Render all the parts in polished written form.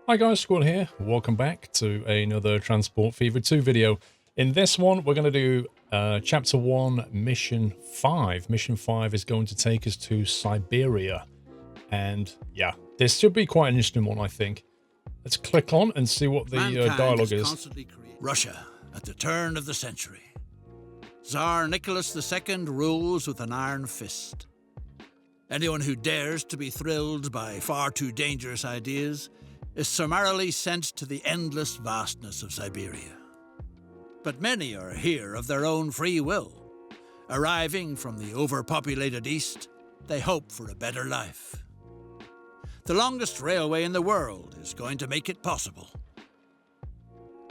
Hi guys, Squad here. Welcome back to another Transport Fever 2 video. In this one, we're going to do Chapter 1, Mission 5. Mission 5 is going to take us to Siberia. And yeah, this should be quite an interesting one, I think. Let's click on and see what the dialogue is. Russia at the turn of the century. Tsar Nicholas II rules with an iron fist. Anyone who dares to be thrilled by far too dangerous ideas is summarily sent to the endless vastness of Siberia. But many are here of their own free will. Arriving from the overpopulated East, they hope for a better life. The longest railway in the world is going to make it possible.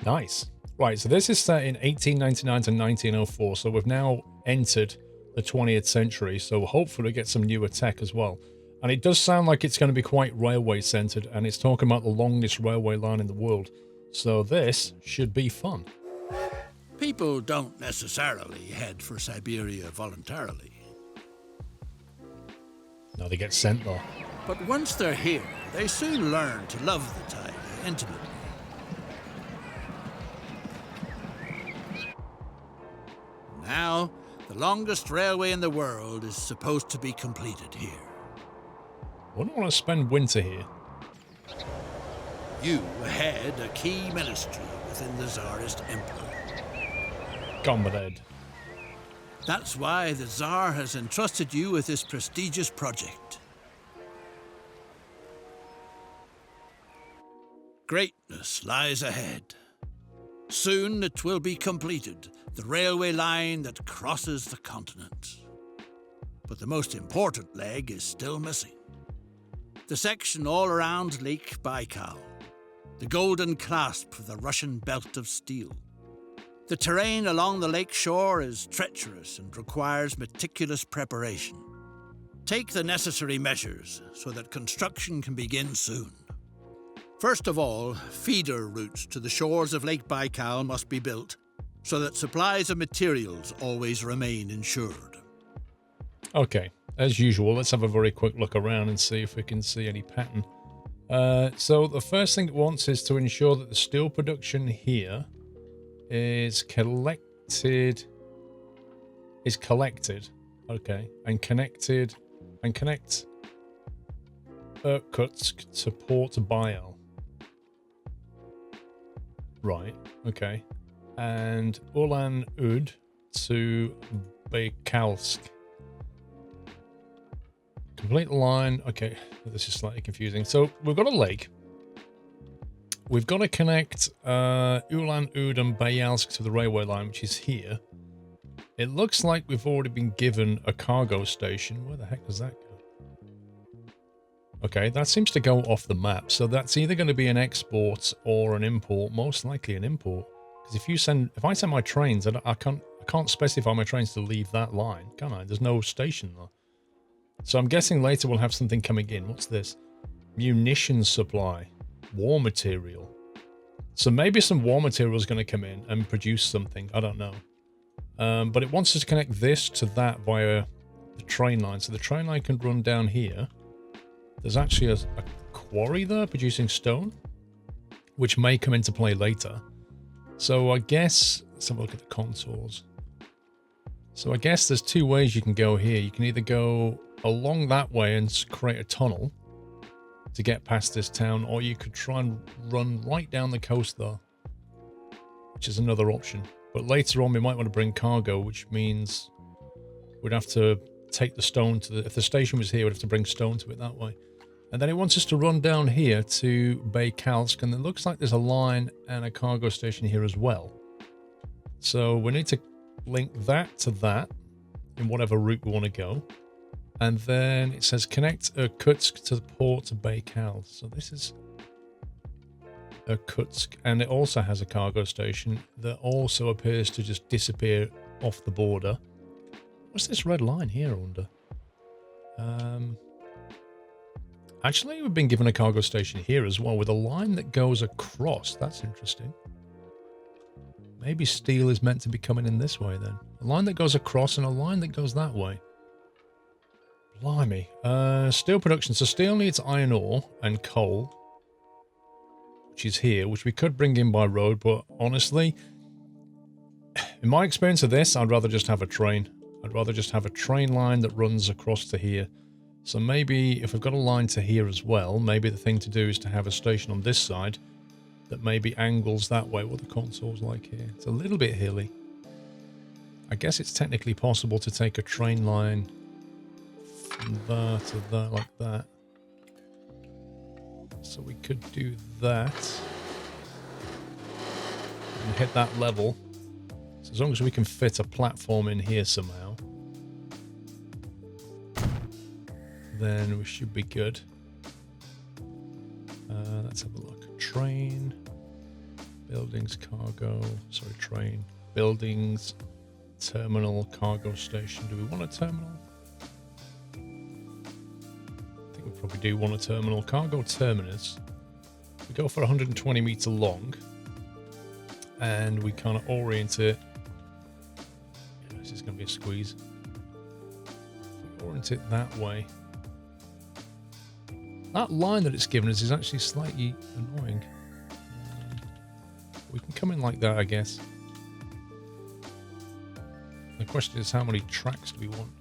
Nice. Right, so this is set in 1899 to 1904, so we've now entered the 20th century, so hopefully get some newer tech as well. And it does sound like it's going to be quite railway-centered, and it's talking about the longest railway line in the world. So this should be fun. People don't necessarily head for Siberia voluntarily. No, they get sent though. But once they're here, they soon learn to love the taiga intimately. Now, the longest railway in the world is supposed to be completed here. Wouldn't want to spend winter here. You head a key ministry within the Tsarist Empire. Gone with Ed. That's why the Tsar has entrusted you with this prestigious project. Greatness lies ahead. Soon it will be completed, the railway line that crosses the continent. But the most important leg is still missing. The section all around Lake Baikal, the golden clasp of the Russian belt of steel. The terrain along the lake shore is treacherous and requires meticulous preparation. Take the necessary measures so that construction can begin soon. First of all, feeder routes to the shores of Lake Baikal must be built so that supplies of materials always remain ensured. Okay. As usual, let's have a very quick look around and see if we can see any pattern. So the first thing it wants is to ensure that the steel production here is collected, okay, and connect Irkutsk to Port Bayal. Right, okay. And Ulan-Ude to Baikalsk. Complete the line. Okay, this is slightly confusing. So we've got a lake. We've got to connect Ulan-Ude and Bayalsk to the railway line, which is here. It looks like we've already been given a cargo station. Where the heck does that go? Okay, that seems to go off the map. So that's either going to be an export or an import. Most likely an import. Because if I send my trains, I can't specify my trains to leave that line, can I? There's no station there. So I'm guessing later we'll have something coming in. What's this? Munitions supply. War material. So maybe some war material is going to come in and produce something. I don't know. But it wants us to connect this to that via the train line. So the train line can run down here. There's actually a quarry there producing stone, which may come into play later. So I guess, let's have a look at the contours. So I guess there's two ways you can go here. You can either go along that way and create a tunnel to get past this town, or you could try and run right down the coast there, which is another option. But later on we might want to bring cargo, which means we'd have to take the stone to if the station was here, we'd have to bring stone to it that way. And then it wants us to run down here to Baikalsk, and it looks like there's a line and a cargo station here as well. So we need to link that to that in whatever route we want to go. And then it says connect Irkutsk to the port of Baikal. So this is Irkutsk. And it also has a cargo station that also appears to just disappear off the border. What's this red line here under? Actually, we've been given a cargo station here as well with a line that goes across. That's interesting. Maybe steel is meant to be coming in this way then. A line that goes across and a line that goes that way. Blimey. Steel production. So steel needs iron ore and coal. which is here, which we could bring in by road, but honestly, in my experience of this, I'd rather just have a train. I'd rather just have a train line that runs across to here. So maybe if we've got a line to here as well, maybe the thing to do is to have a station on this side that maybe angles that way, what the console's like here. It's a little bit hilly. I guess it's technically possible to take a train line from there to there like that. So we could do that and hit that level. So as long as we can fit a platform in here somehow, then we should be good. Let's have a look. Train, buildings, cargo, sorry, train, buildings, terminal, cargo station. Do we want a terminal? I think we probably do want a terminal. Cargo terminus. We go for 120 meter long, and we kind of orient it. Yeah, this is going to be a squeeze. If we orient it that way. That line that it's given us is actually slightly annoying. We can come in like that, I guess. The question is, how many tracks do we want?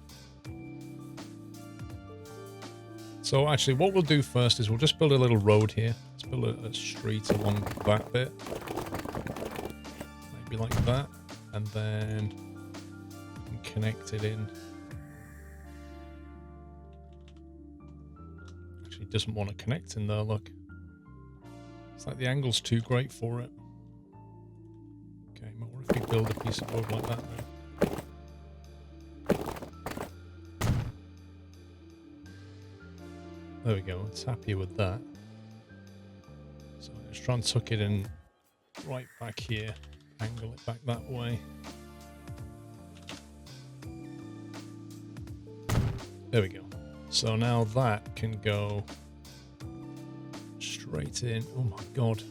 So actually, what we'll do first is we'll just build a little road here. Let's build a street along that bit. Maybe like that. And then we can connect it in. Actually, it doesn't want to connect in there, look. It's like the angle's too great for it. Okay, what if we build a piece of road like that now? There we go, it's happier with that. So let's try and tuck it in right back here, angle it back that way. There we go. So now that can go straight in. Oh my god.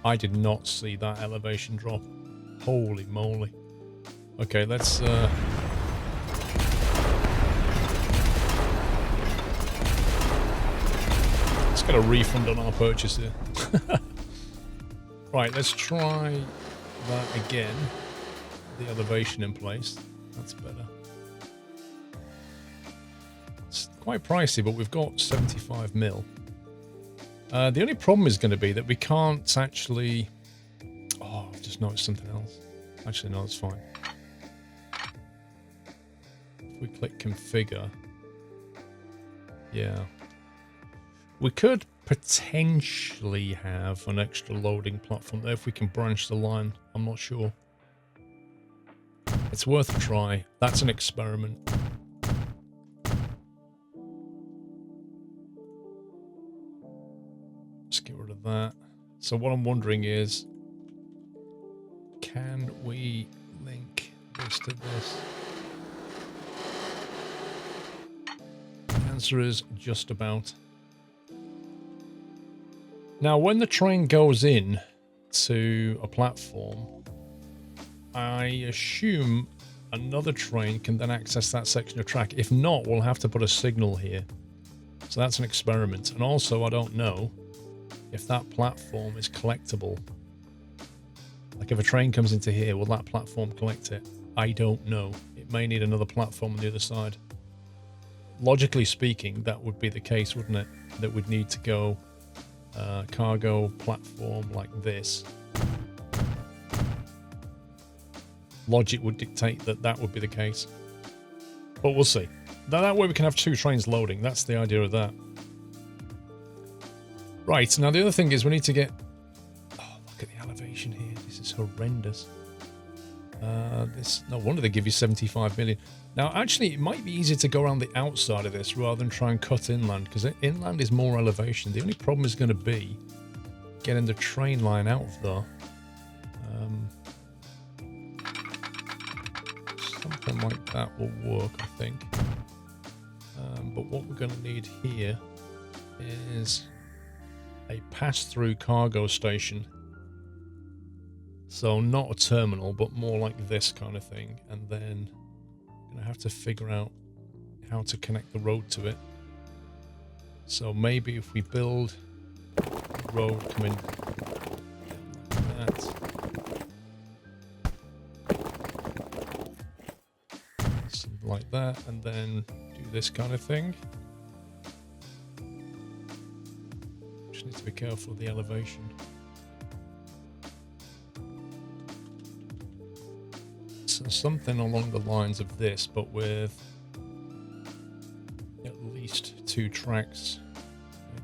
I did not see that elevation drop. Holy moly. Okay, let's get a refund on our purchase here. Right, let's try that again. The elevation in place. That's better. It's quite pricey, but we've got 75 mil. The only problem is going to be that we can't actually... Oh, I've just noticed something else. Actually, no, it's fine. If we click configure... Yeah. We could potentially have an extra loading platform there if we can branch the line. I'm not sure. It's worth a try. That's an experiment. Let's get rid of that. So what I'm wondering is, can we link this to this? The answer is just about. Now, when the train goes in to a platform, I assume another train can then access that section of track. If not, we'll have to put a signal here. So that's an experiment. And also, I don't know if that platform is collectible. Like if a train comes into here, will that platform collect it? I don't know. It may need another platform on the other side. Logically speaking, that would be the case, wouldn't it? That would need to go cargo platform like this. Logic would dictate that that would be the case. But we'll see. That way we can have two trains loading. That's the idea of that. Right, now the other thing is we need to get... Oh, look at the elevation here. This is horrendous. No wonder they give you 75 million. Now, actually, it might be easier to go around the outside of this rather than try and cut inland, because inland is more elevation. The only problem is going to be getting the train line out of there. Something like that will work, I think. But what we're going to need here is a pass-through cargo station. So not a terminal, but more like this kind of thing. And then I'm going to have to figure out how to connect the road to it. So maybe if we build a road coming like that. Something like that, and then do this kind of thing. Just need to be careful of the elevation. So something along the lines of this, but with at least 2 tracks,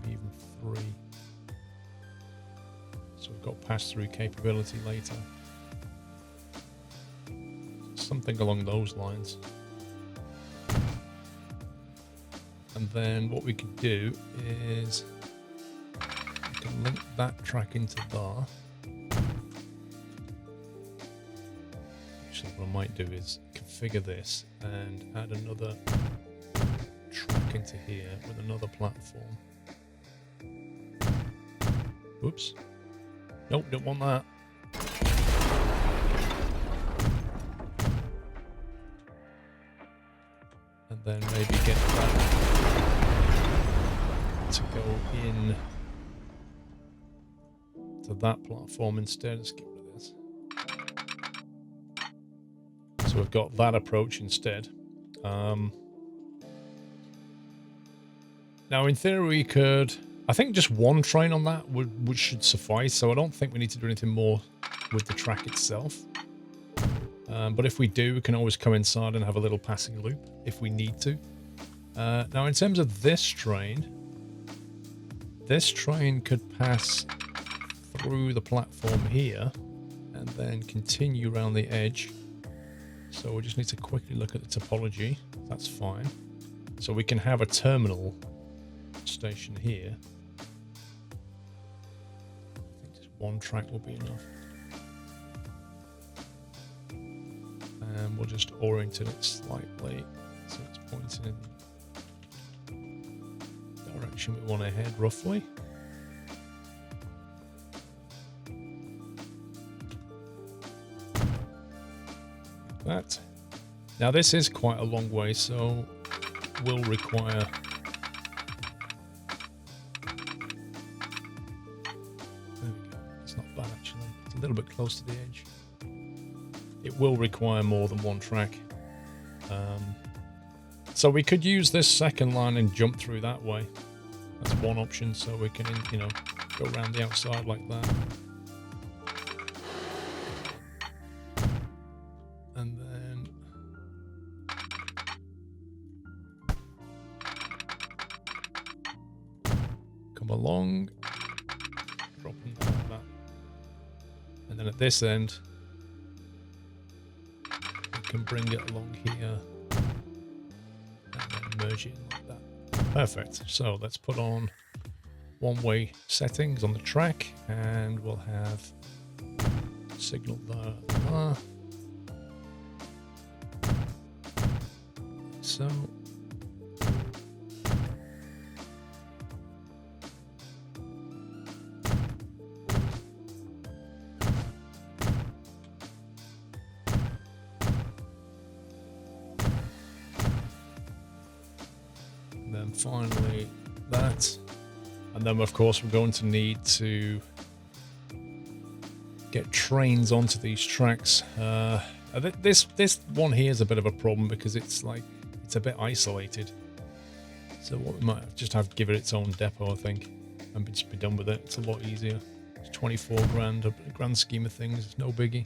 maybe even 3. So we've got pass-through capability later. Something along those lines. And then what we could do is we can link that track into there. Actually, what I might do is configure this and add another track into here with another platform. Oops. Nope, don't want that. And then maybe get that to go in to that platform instead. Let's get rid of this. So we've got that approach instead. Now in theory we could, I think just one train on that would should suffice, so I don't think we need to do anything more with the track itself. But if we do, we can always come inside and have a little passing loop if we need to. Now in terms of this train could pass through the platform here and then continue around the edge. So we just need to quickly look at the topology. That's fine. So we can have a terminal station here. I think just one track will be enough. And we'll just orient it slightly so it's pointing in the direction we want to head roughly. Like that. Now this is quite a long way, so will require a little bit close to the edge. It will require more than one track. So we could use this second line and jump through that way. That's one option, so we can, you know, go around the outside like that. And then come along, dropping like that. And then at this end, we can bring it along here and then merge it in like that. Perfect. So let's put on one-way settings on the track, and we'll have signal there. So. Finally that, and then of course we're going to need to get trains onto these tracks. This one here is a bit of a problem because it's like it's a bit isolated, so what we might just have to give it its own depot, I think, and just be done with it. It's a lot easier. It's 24 grand, a grand scheme of things, it's no biggie.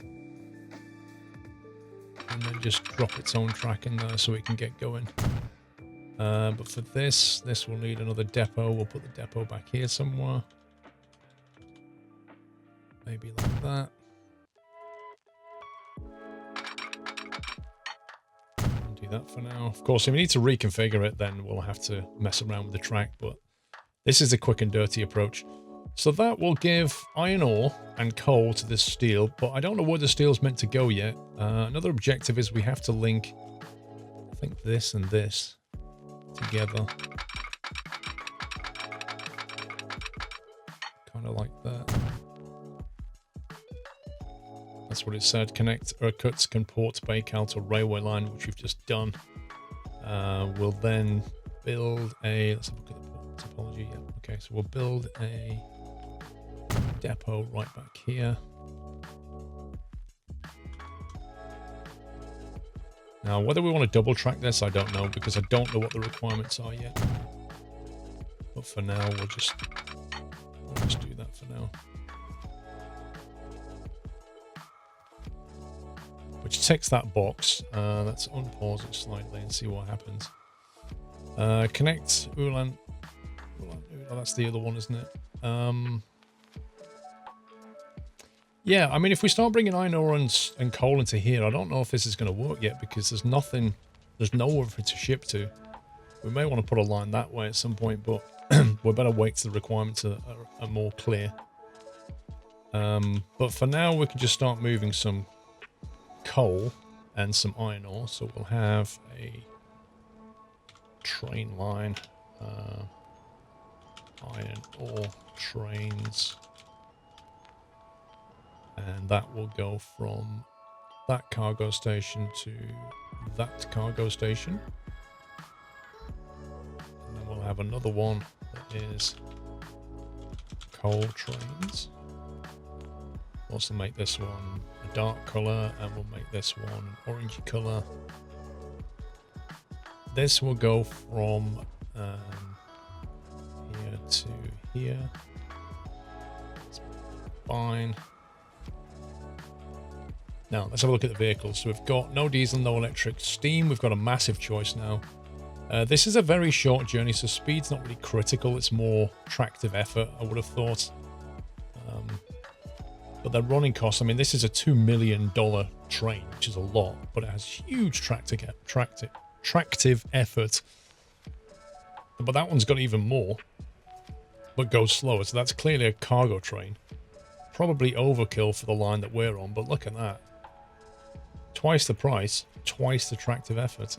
And then just drop its own track in there so it can get going. But for this will need another depot. We'll put the depot back here somewhere. Maybe like that. I'll do that for now. Of course, if we need to reconfigure it, then we'll have to mess around with the track, but this is a quick and dirty approach. So that will give iron ore and coal to this steel, but I don't know where the steel's meant to go yet. Another objective is we have to link, I think, this and this together, kind of like that. That's what it said. Connect Irkutsk Port Baikal to railway line, which we've just done. We'll then build a, let's have a look at the topology. Yeah, okay, so we'll build a depot right back here. Now, whether we want to double track this, I don't know, because I don't know what the requirements are yet. But for now, we'll just do that for now. Which ticks that box. Let's unpause it slightly and see what happens. Connect Ulan. Oh, that's the other one, isn't it? Yeah, I mean, if we start bringing iron ore and coal into here, I don't know if this is going to work yet, because there's nowhere for it to ship to. We may want to put a line that way at some point, but we better wait till the requirements are more clear. But for now, we can just start moving some coal and some iron ore. So we'll have a train line, iron ore trains. And that will go from that cargo station to that cargo station. And then we'll have another one that is coal trains. Also make this one a dark colour, and we'll make this one an orangey colour. This will go from here to here. It's fine. Now, let's have a look at the vehicles. So we've got no diesel, no electric. Steam, we've got a massive choice now. This is a very short journey, so speed's not really critical. It's more tractive effort, I would have thought. But the running costs, I mean, this is a $2 million train, which is a lot, but it has huge tractive effort. But that one's got even more, but goes slower. So that's clearly a cargo train. Probably overkill for the line that we're on, but look at that. Twice the price, twice the tractive effort.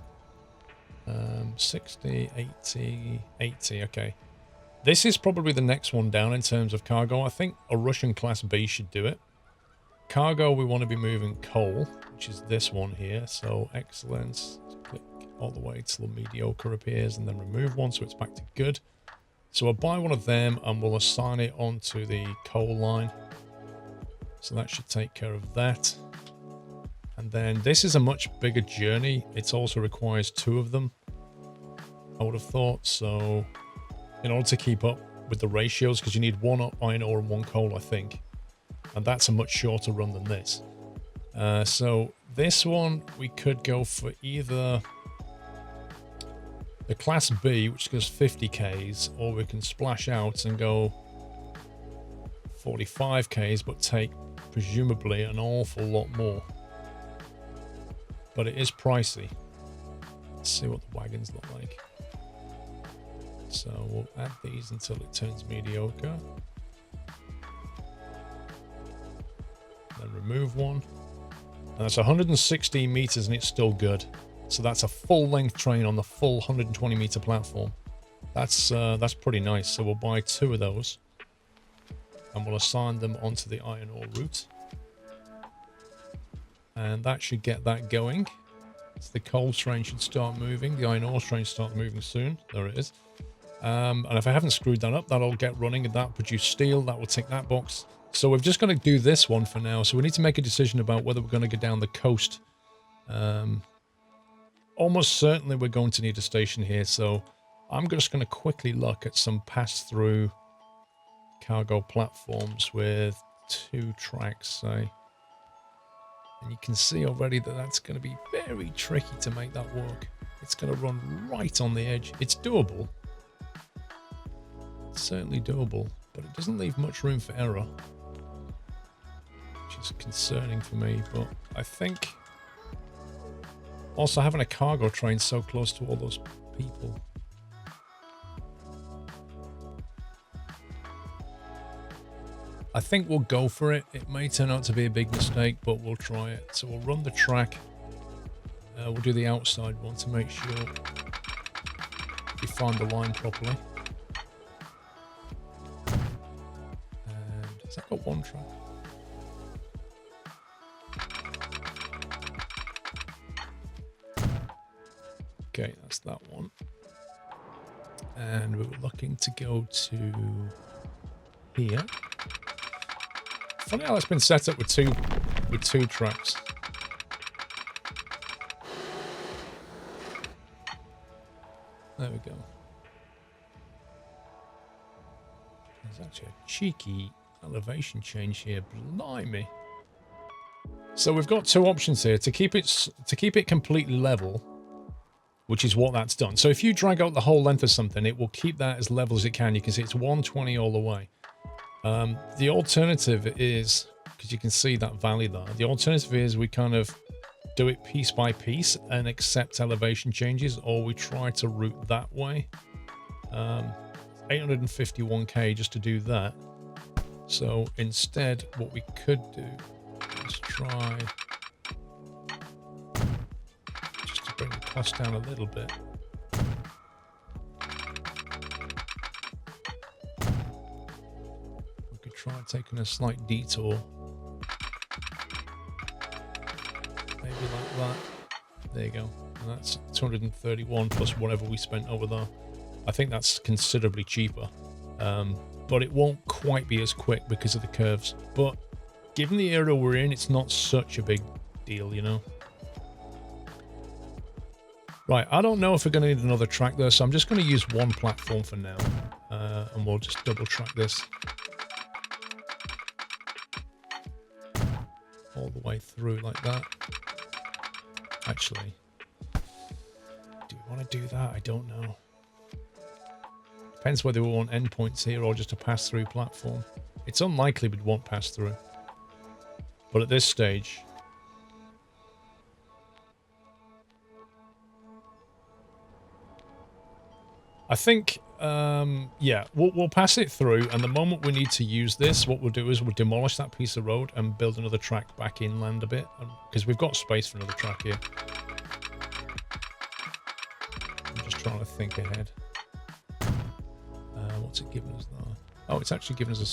60, 80, 80, okay. This is probably the next one down in terms of cargo. I think a Russian Class B should do it. Cargo, we want to be moving coal, which is this one here. So excellence, click all the way till the mediocre appears, and then remove one so it's back to good. So we'll buy one of them and we'll assign it onto the coal line. So that should take care of that. And then this is a much bigger journey. It also requires 2 of them, I would have thought. So in order to keep up with the ratios, because you need 1 iron ore and 1 coal, I think. And that's a much shorter run than this. So this one, we could go for either the Class B, which goes 50 Ks, or we can splash out and go 45 Ks, but take presumably an awful lot more. But it is pricey. Let's see what the wagons look like. So we'll add these until it turns mediocre. Then remove one. And that's 116 meters and it's still good. So that's a full length train on the full 120 meter platform. That's pretty nice. So we'll buy 2 of those. And we'll assign them onto the iron ore route. And that should get that going. So the coal train should start moving. The iron ore train start moving soon. There it is. And if I haven't screwed that up, that'll get running and that produce steel. That will tick that box. So we've just got to do this one for now. So we need to make a decision about whether we're going to go down the coast. Almost certainly we're going to need a station here. So I'm just going to quickly look at some pass-through cargo platforms with 2 tracks, say. And you can see already that that's going to be very tricky to make that work. It's going to run right on the edge. It's doable. It's certainly doable, but it doesn't leave much room for error, which is concerning for me. But I think also having a cargo train so close to all those people. I think we'll go for it. It may turn out to be a big mistake, but we'll try it. So we'll run the track. We'll do the outside one to make sure we find the line properly. And has that got 1 track? Okay, that's that one. And we were looking to go to here. Funny how that's been set up with two tracks. There we go. There's actually a cheeky elevation change here. Blimey. So we've got two options here to keep it completely level, which is what that's done. So if you drag out the whole length of something, it will keep that as level as it can. You can see it's 120 all the way. The alternative is, because you can see that valley there, the alternative is we kind of do it piece by piece and accept elevation changes, or we try to route that way. 851k just to do that. So instead, what we could do is try just to bring the cost down a little bit. We could try taking a slight detour. Maybe like that. There you go. And that's 231 plus whatever we spent over there. I think that's considerably cheaper. But it won't quite be as quick because of the curves. But given the era we're in, it's not such a big deal, you know. Right, I don't know if we're going to need another track there, so I'm just going to use one platform for now. And we'll just double track this all the way through like that. Actually, do we want to do that? I don't know. Depends whether we want endpoints here or just a pass-through platform. It's unlikely we'd want pass-through. But at this stage... I think, yeah, we'll pass it through, and the moment we need to use this, what we'll do is we'll demolish that piece of road and build another track back inland a bit, because we've got space for another track here. I'm just trying to think ahead. What's it giving us now? Oh, it's actually giving us a...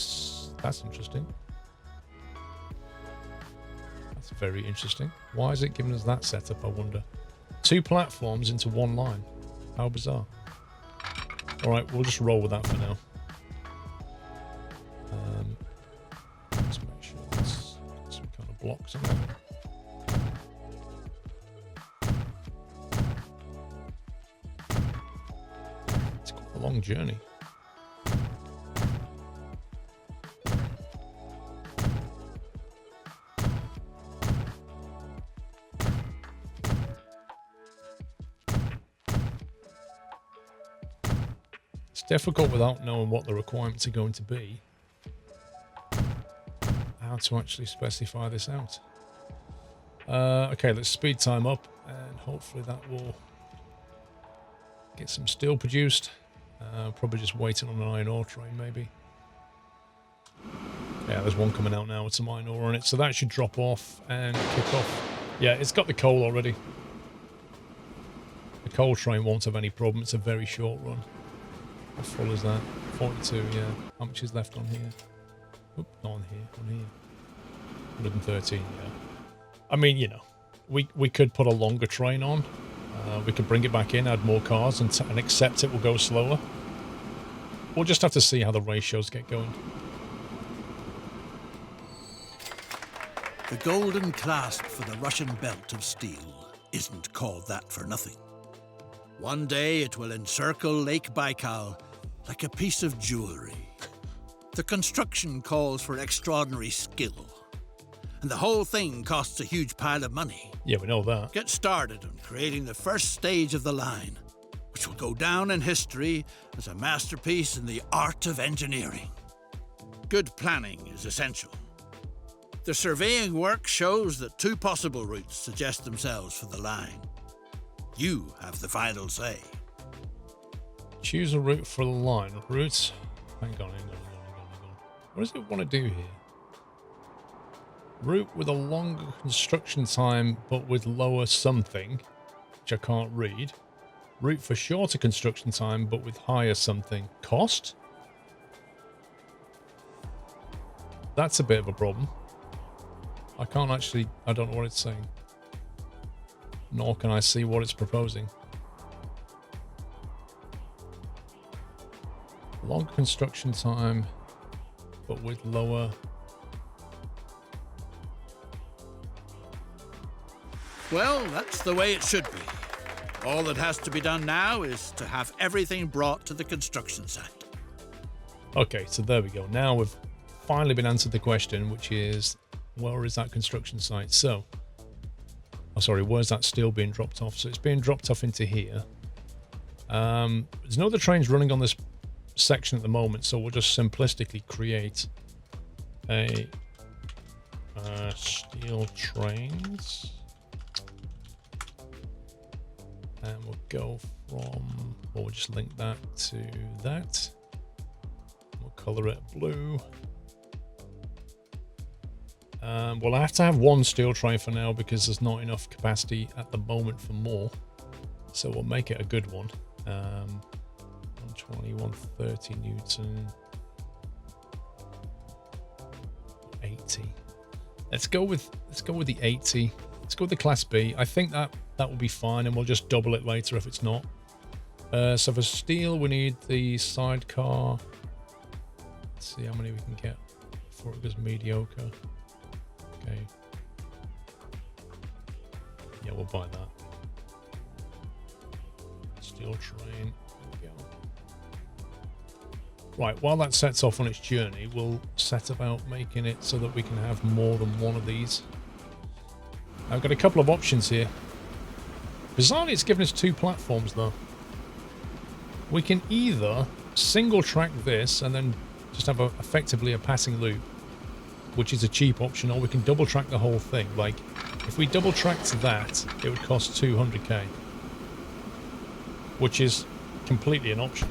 That's interesting. That's very interesting. Why is it giving us that setup, I wonder? 2 platforms into 1 line. How bizarre. Alright, we'll just roll with that for now. Let's make sure there's some kind of blocks on there. It's quite a long journey. Difficult without knowing what the requirements are going to be, how to actually specify this out. Okay, let's speed time up and hopefully that will get some steel produced. Probably just waiting on an iron ore train maybe. Yeah, there's one coming out now with some iron ore on it, so that should drop off and kick off. Yeah, it's got the coal already. The coal train won't have any problem, it's a very short run. How full is that? 42, yeah. How much is left on here? Oop, not on here, on here. 113, yeah. I mean, you know, we could put a longer train on. We could bring it back in, add more cars, and accept it will go slower. We'll just have to see how the ratios get going. The golden clasp for the Russian belt of steel isn't called that for nothing. One day it will encircle Lake Baikal like a piece of jewelry. The construction calls for extraordinary skill, and the whole thing costs a huge pile of money. Yeah, we know that. Get started on creating the first stage of the line, which will go down in history as a masterpiece in the art of engineering. Good planning is essential. The surveying work shows that 2 possible routes suggest themselves for the line. You have the final say. Choose a route for the line. Routes. Hang on. What does it want to do here? Route with a longer construction time but with lower something, which I can't read. Route for shorter construction time but with higher something. Cost? That's a bit of a problem. I don't know what it's saying. Nor can I see what it's proposing. Long construction time, but with lower Well, that's the way it should be. All that has to be done now is to have everything brought to the construction site. Okay, so there we go. Now we've finally been answered the question, which is, where is that construction site? So, oh, sorry, where's that steel being dropped off? So it's being dropped off into here. There's no other trains running on this section at the moment, so we'll just simplistically create a steel trains. And we'll go from, or we'll just link that to that. We'll color it blue. Well, I have to have one steel train for now because there's not enough capacity at the moment for more. So we'll make it a good one. 120, 130 Newton. 80. Let's go with the 80. Let's go with the Class B. I think that will be fine, and we'll just double it later if it's not. So for steel, we need the sidecar. Let's see how many we can get before it goes mediocre. Okay. Yeah, we'll buy that. Steel train. There we go. Right, while that sets off on its journey, we'll set about making it so that we can have more than one of these. I've got a couple of options here. Bizarrely, it's given us two platforms, though. We can either single track this and then just have effectively a passing loop, which is a cheap option, or we can double track the whole thing. Like, if we double tracked that, it would cost 200k, which is completely an option.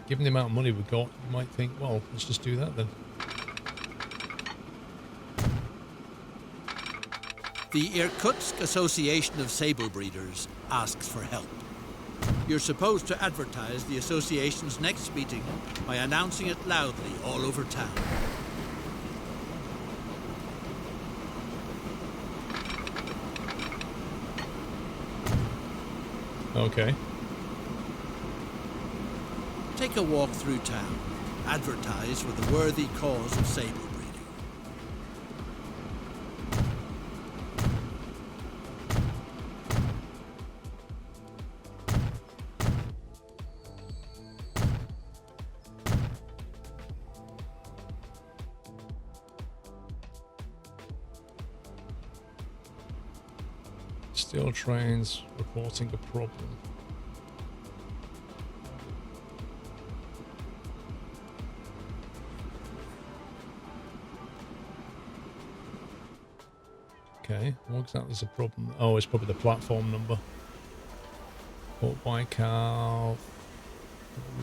Given the amount of money we've got, you might think, well, let's just do that then. The Irkutsk Association of Sable Breeders asks for help. You're supposed to advertise the association's next meeting by announcing it loudly all over town. Okay. Take a walk through town. Advertise for the worthy cause of sable breeding. Steel trains reporting a problem. Okay, what exactly is the problem? Oh, it's probably the platform number. Port Baikal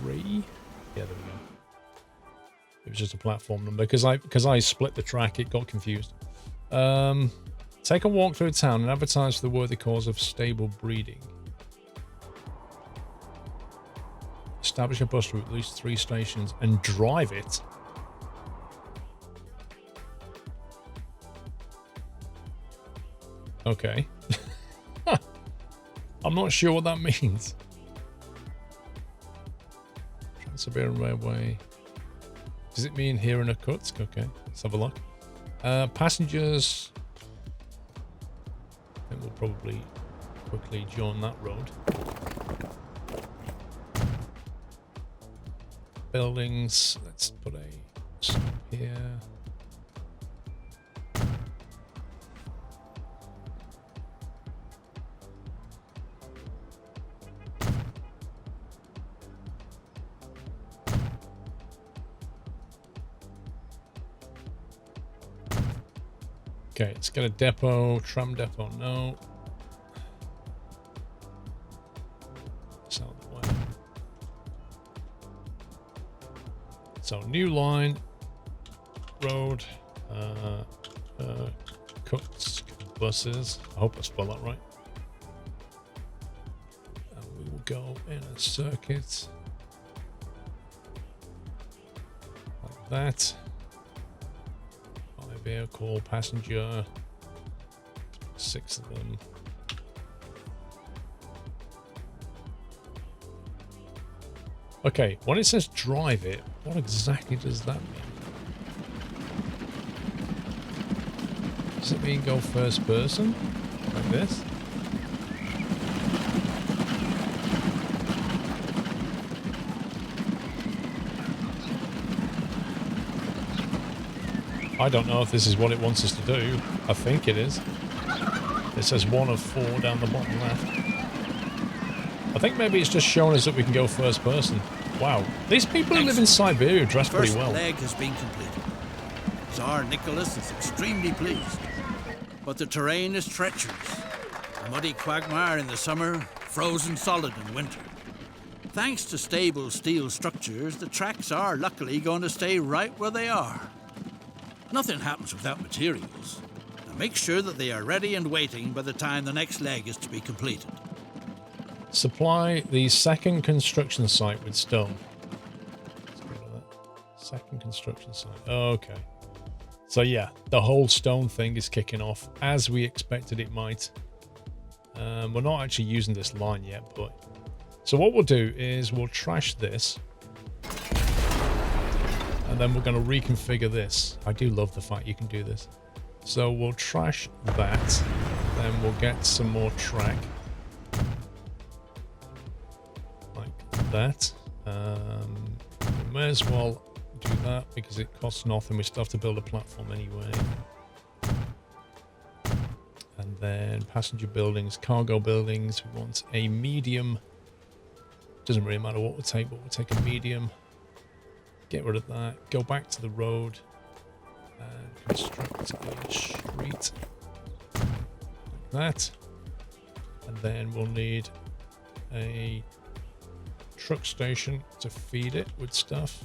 3? Yeah, there we go. It was just a platform number because I split the track, it got confused. Take a walk through town and advertise for the worthy cause of stable breeding. Establish a bus route at least 3 stations and drive it. Okay. I'm not sure what that means. Trans-Siberian Railway. Does it mean here in Irkutsk? Okay, let's have a look. Passengers. I think we'll probably quickly join that road. Buildings. Let's put a stop here. Okay, let's get a depot, tram depot, no. It's out of the way. So, new line, road, Kutsk buses. I hope I spelled that right. And we will go in a circuit. Like that. Vehicle, passenger, 6 of them. Okay, when it says drive it, what exactly does that mean? Does it mean go first person? Like this? I don't know if this is what it wants us to do. I think it is. It says 1 of 4 down the bottom left. I think maybe it's just showing us that we can go first person. Wow. These people who live in Siberia dress pretty well. First leg has been completed. Tsar Nicholas is extremely pleased. But the terrain is treacherous. A muddy quagmire in the summer, frozen solid in winter. Thanks to stable steel structures, the tracks are luckily going to stay right where they are. Nothing happens without materials. Now make sure that they are ready and waiting by the time the next leg is to be completed. Supply the second construction site with stone. Let's go to that. Second construction site. Okay. So yeah, the whole stone thing is kicking off as we expected it might. We're not actually using this line yet, but... So what we'll do is we'll trash this. And then we're going to reconfigure this. I do love the fact you can do this. So we'll trash that. Then we'll get some more track. Like that. We may as well do that because it costs nothing. We still have to build a platform anyway. And then passenger buildings, cargo buildings. We want a medium. Doesn't really matter what we'll take, but we'll take a medium. Get rid of that. Go back to the road and construct a street like that. And then we'll need a truck station to feed it with stuff.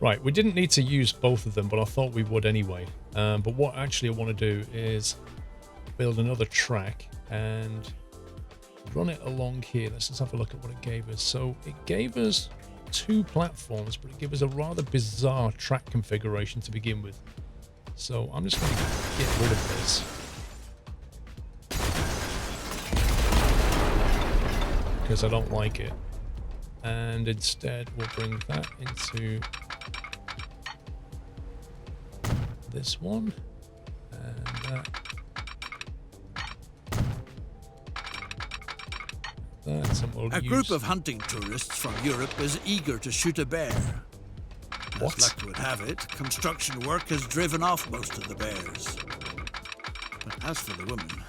Right, we didn't need to use both of them, but I thought we would anyway. But what actually I want to do is build another track and run it along here. Let's just have a look at what it gave us. So it gave us 2 platforms, but it gave us a rather bizarre track configuration to begin with. So I'm just going to get rid of this. Because I don't like it. And instead we'll bring that into this one. And that. A group of hunting tourists from Europe is eager to shoot a bear. What? As luck would have it, construction work has driven off most of the bears. But as for the women,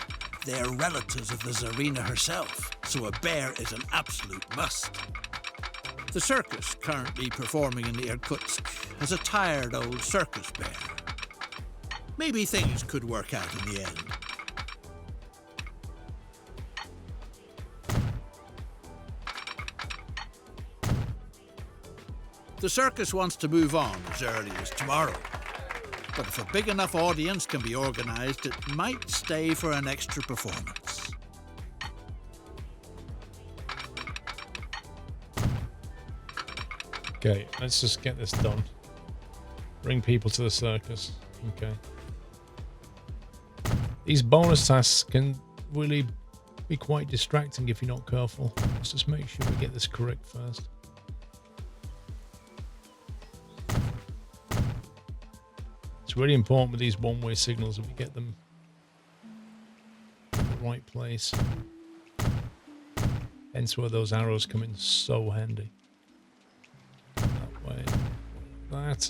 they are relatives of the Tsarina herself, so a bear is an absolute must. The circus currently performing in the Irkutsk has a tired old circus bear. Maybe things could work out in the end. The circus wants to move on as early as tomorrow. But if a big enough audience can be organised, it might stay for an extra performance. Okay, let's just get this done. Bring people to the circus. Okay. These bonus tasks can really be quite distracting if you're not careful. Let's just make sure we get this correct first. It's really important with these one-way signals that we get them in the right place. Hence where those arrows come in so handy. That way, that.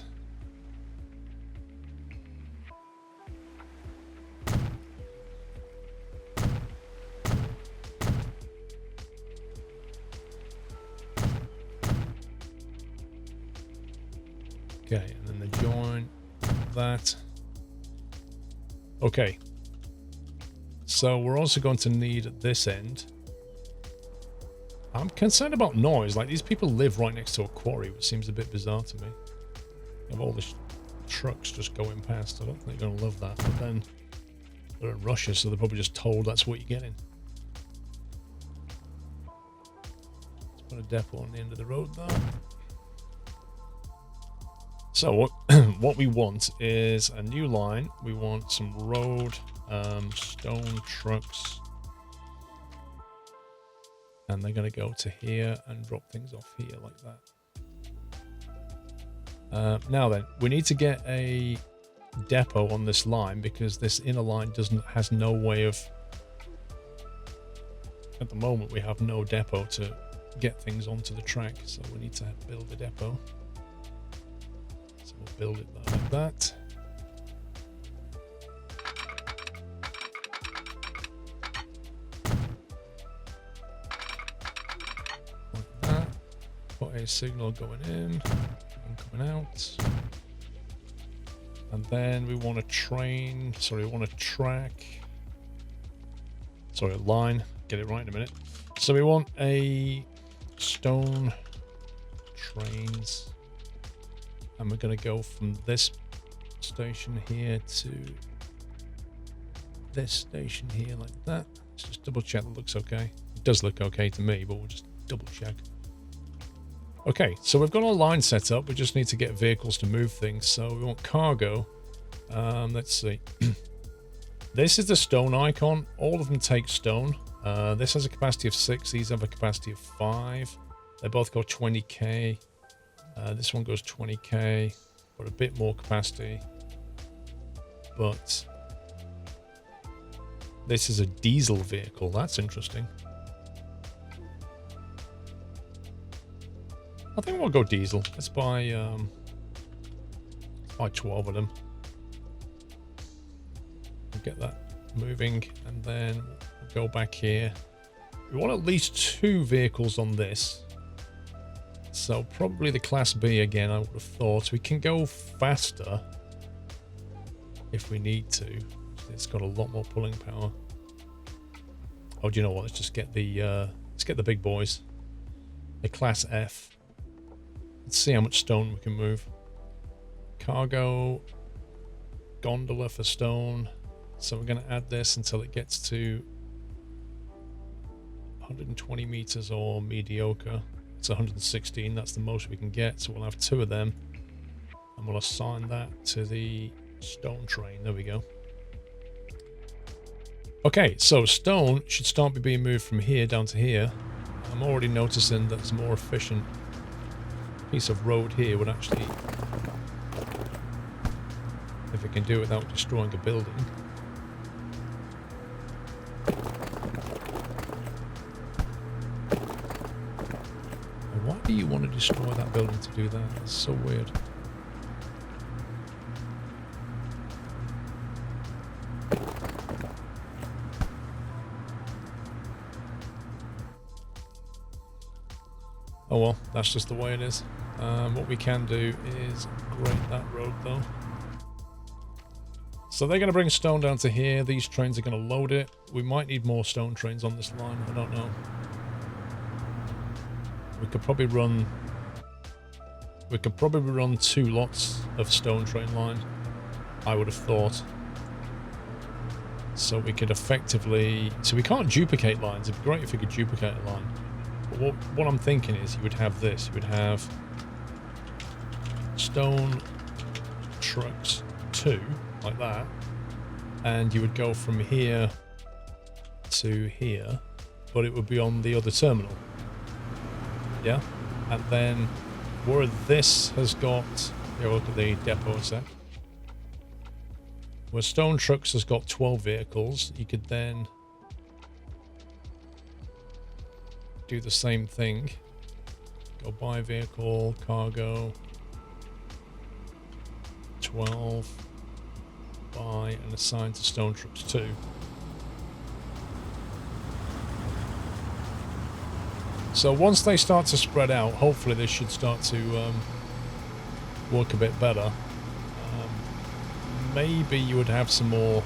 Okay, and then the join. That. Okay. So we're also going to need at this end. I'm concerned about noise. Like, these people live right next to a quarry, which seems a bit bizarre to me. You have all the trucks just going past. I don't think they're going to love that. But then they're in Russia, so they're probably just told that's what you're getting. Let's put a depot on the end of the road, though. So what we want is a new line. We want some road, stone trucks, And they're going to go to here and drop things off here like that. Now then, we need to get a depot on this line because this inner line has no way of... At the moment, we have no depot to get things onto the track, so we need to build a depot. So we'll build it like that. Like that. Put a signal going in and coming out. And then we want a train, sorry, we want a track. Sorry, a line. Get it right in a minute. So we want a stone trains, and we're going to go from this station here to this station here like that. Let's just double check that looks okay. It does look okay to me, but we'll just double check. Okay, so we've got our line set up. We just need to get vehicles to move things. So we want cargo. Let's see. This is the stone icon. All of them take stone. This has a capacity of 6. These have a capacity of 5. They both go 20k. This one goes 20k, but a bit more capacity. But this is a diesel vehicle. That's interesting. I think we'll go diesel. Let's buy 12 of them. We'll get that moving, and then we'll go back here. We want at least 2 vehicles on this. So probably the Class B again, I would have thought. We can go faster if we need to. It's got a lot more pulling power. Oh, do you know what? Let's just get the big boys. The Class F. Let's see how much stone we can move. Cargo, gondola for stone. So we're going to add this until it gets to 120 meters or mediocre. It's 116. That's the most we can get. So we'll have 2 of them, and we'll assign that to the stone train. There we go. Okay, so stone should start being moved from here down to here. I'm already noticing that it's a more efficient piece of road here would actually, if it can do it without destroying a building. And why do you want to destroy that building to do that? It's so weird. Oh well, that's just the way it is. What we can do is grade that road though. So they're going to bring stone down to here. These trains are going to load it. We might need more stone trains on this line. I don't know. We could probably run 2 lots of stone train line, I would have thought. So we could effectively... So we can't duplicate lines. It'd be great if we could duplicate a line. But what I'm thinking is you would have this. You would have stone trucks 2, like that. And you would go from here to here, but it would be on the other terminal. Yeah? And then where this has got... Here, look at the depot a sec. Where stone trucks has got 12 vehicles, you could then do the same thing. Go buy vehicle, cargo, 12, buy and assign to stone trucks 2. So once they start to spread out, hopefully this should start to work a bit better. Maybe you would have some more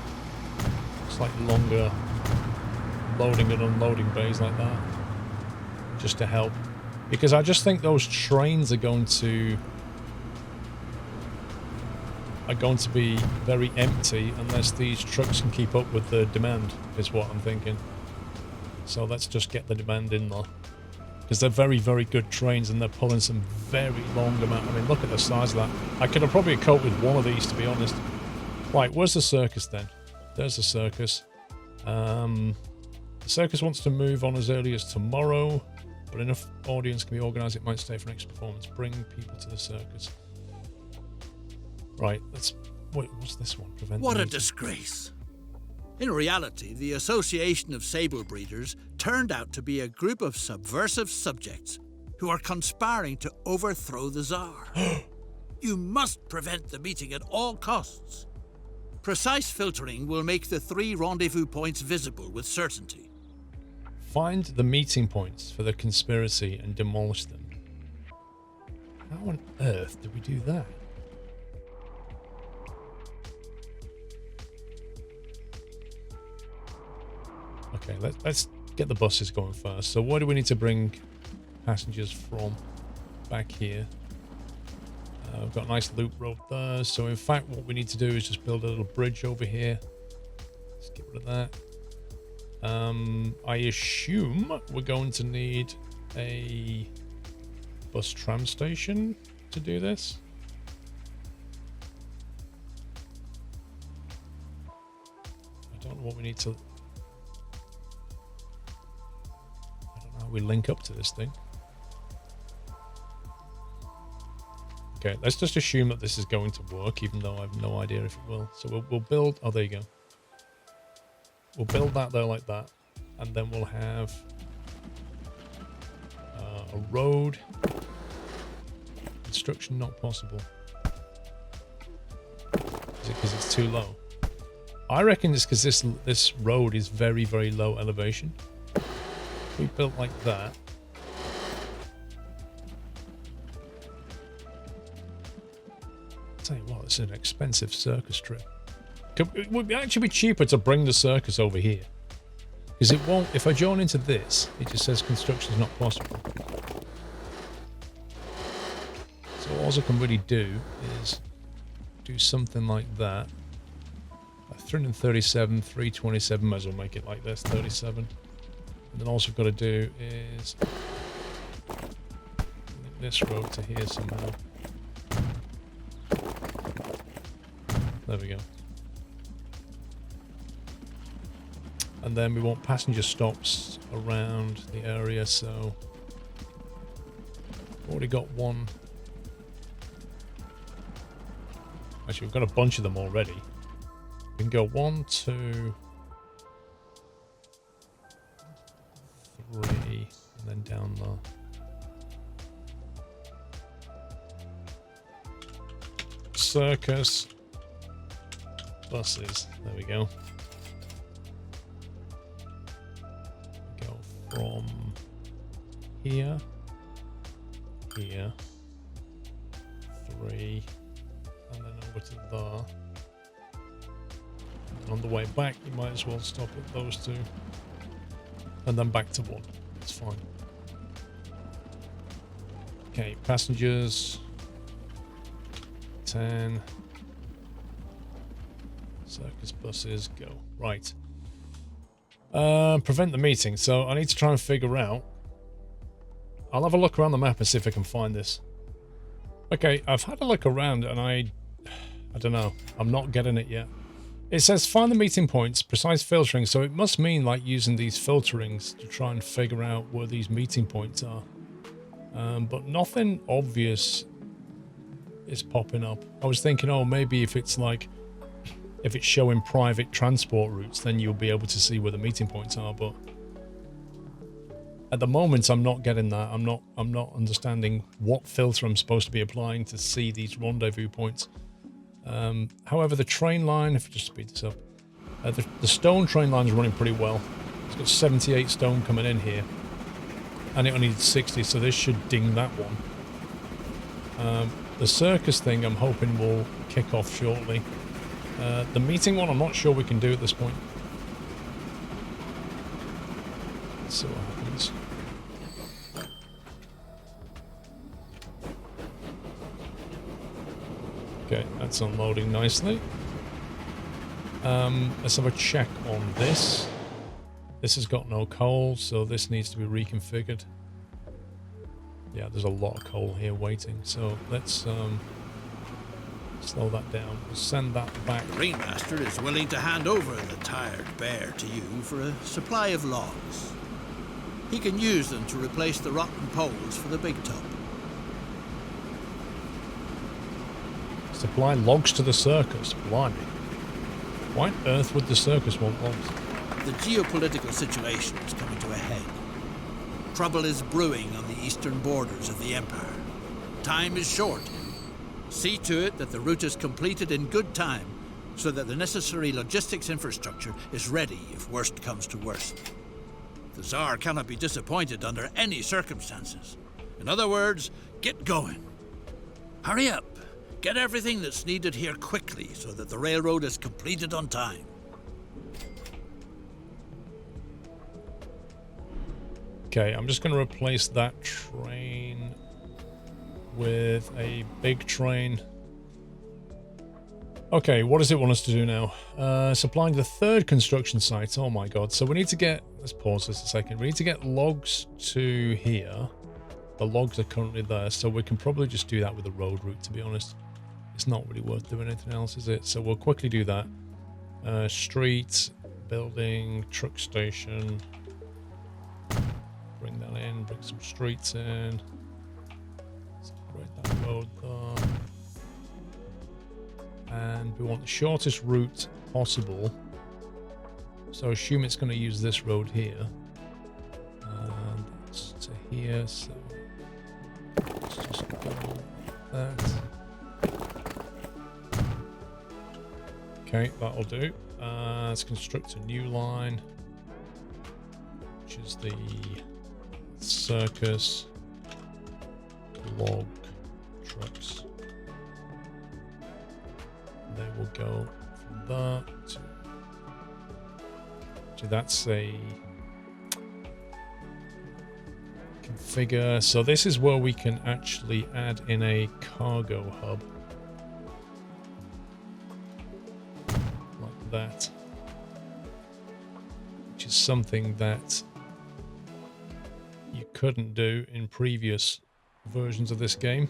slightly longer loading and unloading bays like that, just to help, because I just think those trains are going to be very empty unless these trucks can keep up with the demand, is what I'm thinking. So let's just get the demand in there, because they're very, very good trains and they're pulling some very long amount. I mean, look at the size of that. I could have probably coped with one of these, to be honest. Right, where's the circus then? There's the circus. The circus wants to move on as early as tomorrow, but enough audience can be organised, it might stay for next performance. Bring people to the circus. Right, wait, what's this one? Prevent What the a meeting. disgrace. In reality, the Association of Sable Breeders turned out to be a group of subversive subjects who are conspiring to overthrow the Tsar. You must prevent the meeting at all costs. Precise filtering will make the 3 rendezvous points visible with certainty. Find the meeting points for the conspiracy and demolish them. How on earth do we do that? Okay, let's get the buses going first. So where do we need to bring passengers from? Back here. We've got a nice loop road there. So in fact, what we need to do is just build a little bridge over here. Let's get rid of that. I assume we're going to need a bus tram station to do this. I don't know what we need to... I don't know how we link up to this thing. Okay, let's just assume that this is going to work, even though I have no idea if it will. So we'll build... Oh, there you go. We'll build that there like that. And then we'll have a road. Construction not possible. Is it because it's too low? I reckon it's because this road is very, very low elevation. If we built like that... Tell you what, it's an expensive circus trip. It would actually be cheaper to bring the circus over here. Because it won't, if I join into this, it just says construction is not possible. So all I can really do is do something like that. 337, 327, might as well make it like this, 37. And then all I've got to do is link this road to here somehow. There we go. And then we want passenger stops around the area, so we've already got one. Actually, we've got a bunch of them already. We can go 1, 2, 3, and then down there. Circus buses. There we go. Go from here, 3, and then over to there. And on the way back, you might as well stop at those 2, and then back to 1. It's fine. Okay, passengers. 10. Circus buses, go. Right. Prevent the meeting. So I need to try and figure out... I'll have a look around the map and see if I can find this. Okay, I've had a look around and I don't know. I'm not getting it yet. It says find the meeting points, precise filtering. So it must mean like using these filterings to try and figure out where these meeting points are. But nothing obvious is popping up. I was thinking, oh, maybe if it's like... If it's showing private transport routes, then you'll be able to see where the meeting points are, but at the moment I'm not getting that. I'm not understanding what filter I'm supposed to be applying to see these rendezvous points. However, the train line, if I just speed this up, the stone train line is running pretty well. It's got 78 stone coming in here, and it only needs 60, so this should ding that one. The circus thing I'm hoping will kick off shortly. The meeting one, I'm not sure we can do at this point. Let's see what happens. Okay, that's unloading nicely. Let's have a check on this. This has got no coal, so this needs to be reconfigured. Yeah, there's a lot of coal here waiting, so let's Slow that down. We'll send that back. The ringmaster is willing to hand over the tired bear to you for a supply of logs. He can use them to replace the rotten poles for the big tub. Supply logs to the circus. Blimey. Why on earth would the circus want logs? The geopolitical situation is coming to a head. Trouble is brewing on the eastern borders of the Empire. Time is short. See to it that the route is completed in good time, so that the necessary logistics infrastructure is ready if worst comes to worst. The Tsar cannot be disappointed under any circumstances. In other words, get going. Hurry up. Get everything that's needed here quickly so that the railroad is completed on time. Okay, I'm just going to replace that train with a big train. Okay, what does it want us to do now? Supplying the third construction site. Oh my god. So we need to get... Let's pause this a second. We need to get logs to here. The logs are currently there, so we can probably just do that with a road route, to be honest. It's not really worth doing anything else, is it? So we'll quickly do that. Street, building, truck station. Bring that in, bring some streets in. Separate that road there. And we want the shortest route possible. So assume it's going to use this road here. And that's to here, so let's just go like that. Okay, that'll do. Let's construct a new line, which is the circus log trucks. They will go from there to that's a configure. So this is where we can actually add in a cargo hub. Like that. Which is something that you couldn't do in previous versions of this game.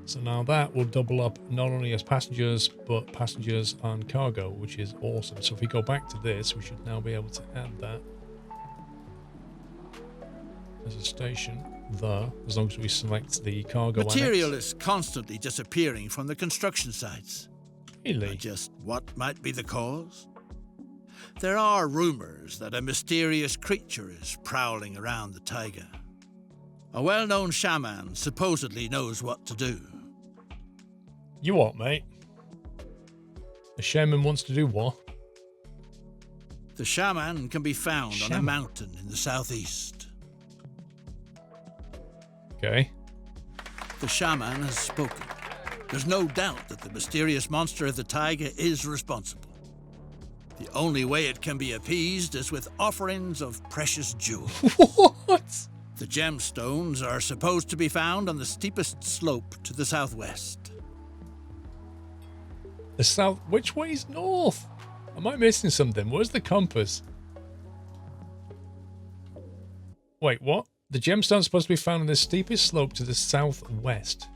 So now that will double up not only as passengers, but passengers and cargo, which is awesome. So if we go back to this, we should now be able to add that as a station there, as long as we select the cargo Material annex. is constantly disappearing from the construction sites. Really? Just what might be the cause? There are rumors that a mysterious creature is prowling around the taiga. A well-known shaman supposedly knows what to do. You what, mate? The shaman wants to do what? The shaman can be found on a mountain in the southeast. Okay. The shaman has spoken. There's no doubt that the mysterious monster of the taiga is responsible. The only way it can be appeased is with offerings of precious jewels. What? The gemstones are supposed to be found on the steepest slope to the southwest. The south... Which way is north? Am I missing something? Where's the compass? Wait, what? The gemstone's supposed to be found on the steepest slope to the southwest.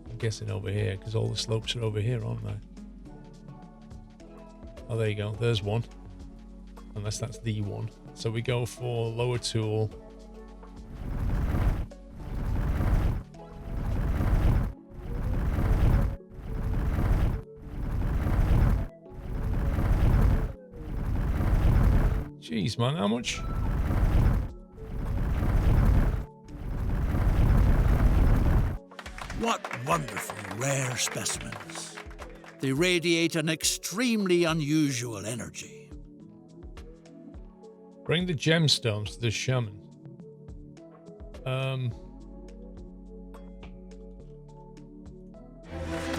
I'm guessing over here, because all the slopes are over here, aren't they? Oh, there you go. There's one. Unless that's the one. So we go for lower tool. Jeez, man, how much? What wonderful rare specimens. They radiate an extremely unusual energy. Bring the gemstones to the shaman. The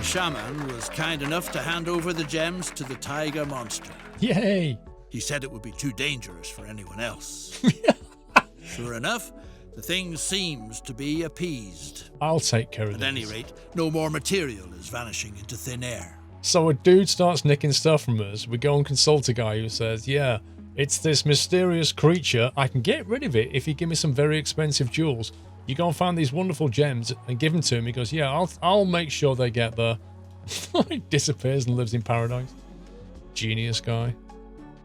shaman was kind enough to hand over the gems to the taiga monster. Yay! He said it would be too dangerous for anyone else. Sure enough, the thing seems to be appeased. I'll take care of this. At any rate, no more material is vanishing into thin air. So a dude starts nicking stuff from us. We go and consult a guy who says, yeah, it's this mysterious creature. I can get rid of it if you give me some very expensive jewels. You go and find these wonderful gems and give them to him. He goes, yeah, I'll make sure they get there. He disappears and lives in paradise. Genius guy.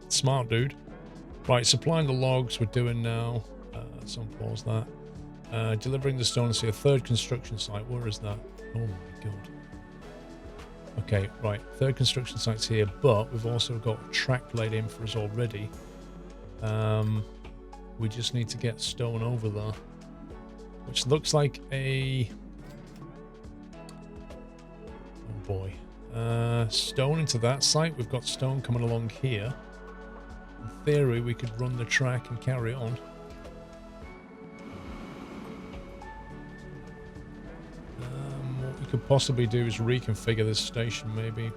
Smart dude. Right, supplying the logs we're doing now. So pause that. Delivering the stone to a third construction site. Where is that? Oh my god. Okay, right. Third construction site's here, but we've also got a track laid in for us already. We just need to get stone over there. Which looks like a... oh boy. Stone into that site. We've got stone coming along here. In theory, we could run the track and carry on. What we could possibly do is reconfigure this station maybe.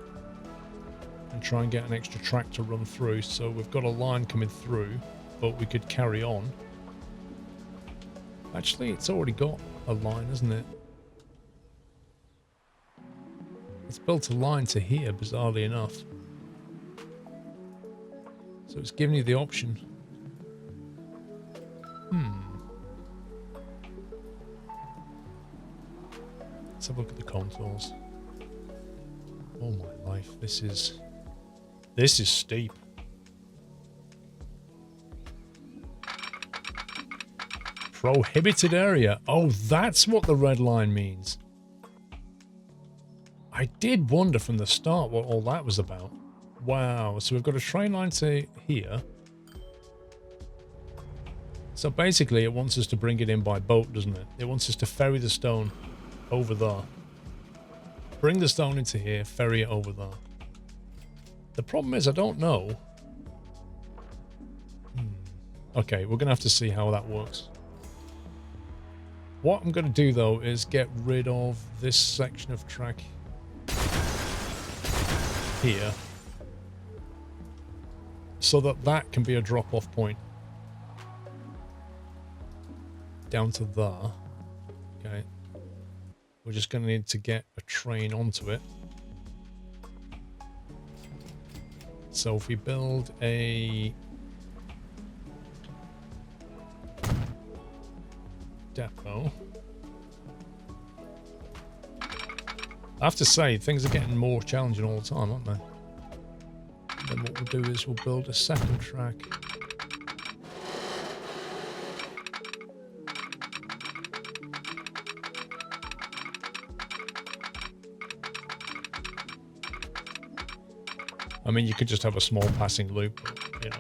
And try and get an extra track to run through. So we've got a line coming through, but we could carry on. Actually, it's already got a line, isn't it? It's built a line to here, bizarrely enough. So it's giving you the option. Let's have a look at the contours. Oh my life, this is steep. Prohibited area. Oh, that's what the red line means. I did wonder from the start what all that was about. Wow, so we've got a train line to here. So basically it wants us to bring it in by boat, doesn't it? It wants us to ferry the stone over there. Bring the stone into here, ferry it over there. The problem is I don't know. Okay, we're going to have to see how that works. What I'm going to do though is get rid of this section of track here so that that can be a drop-off point down to there. Okay, we're just going to need to get a train onto it. So if we build a depot, I have to say things are getting more challenging all the time, aren't they? Then what we'll do is we'll build a second track. I mean, you could just have a small passing loop, but, you know,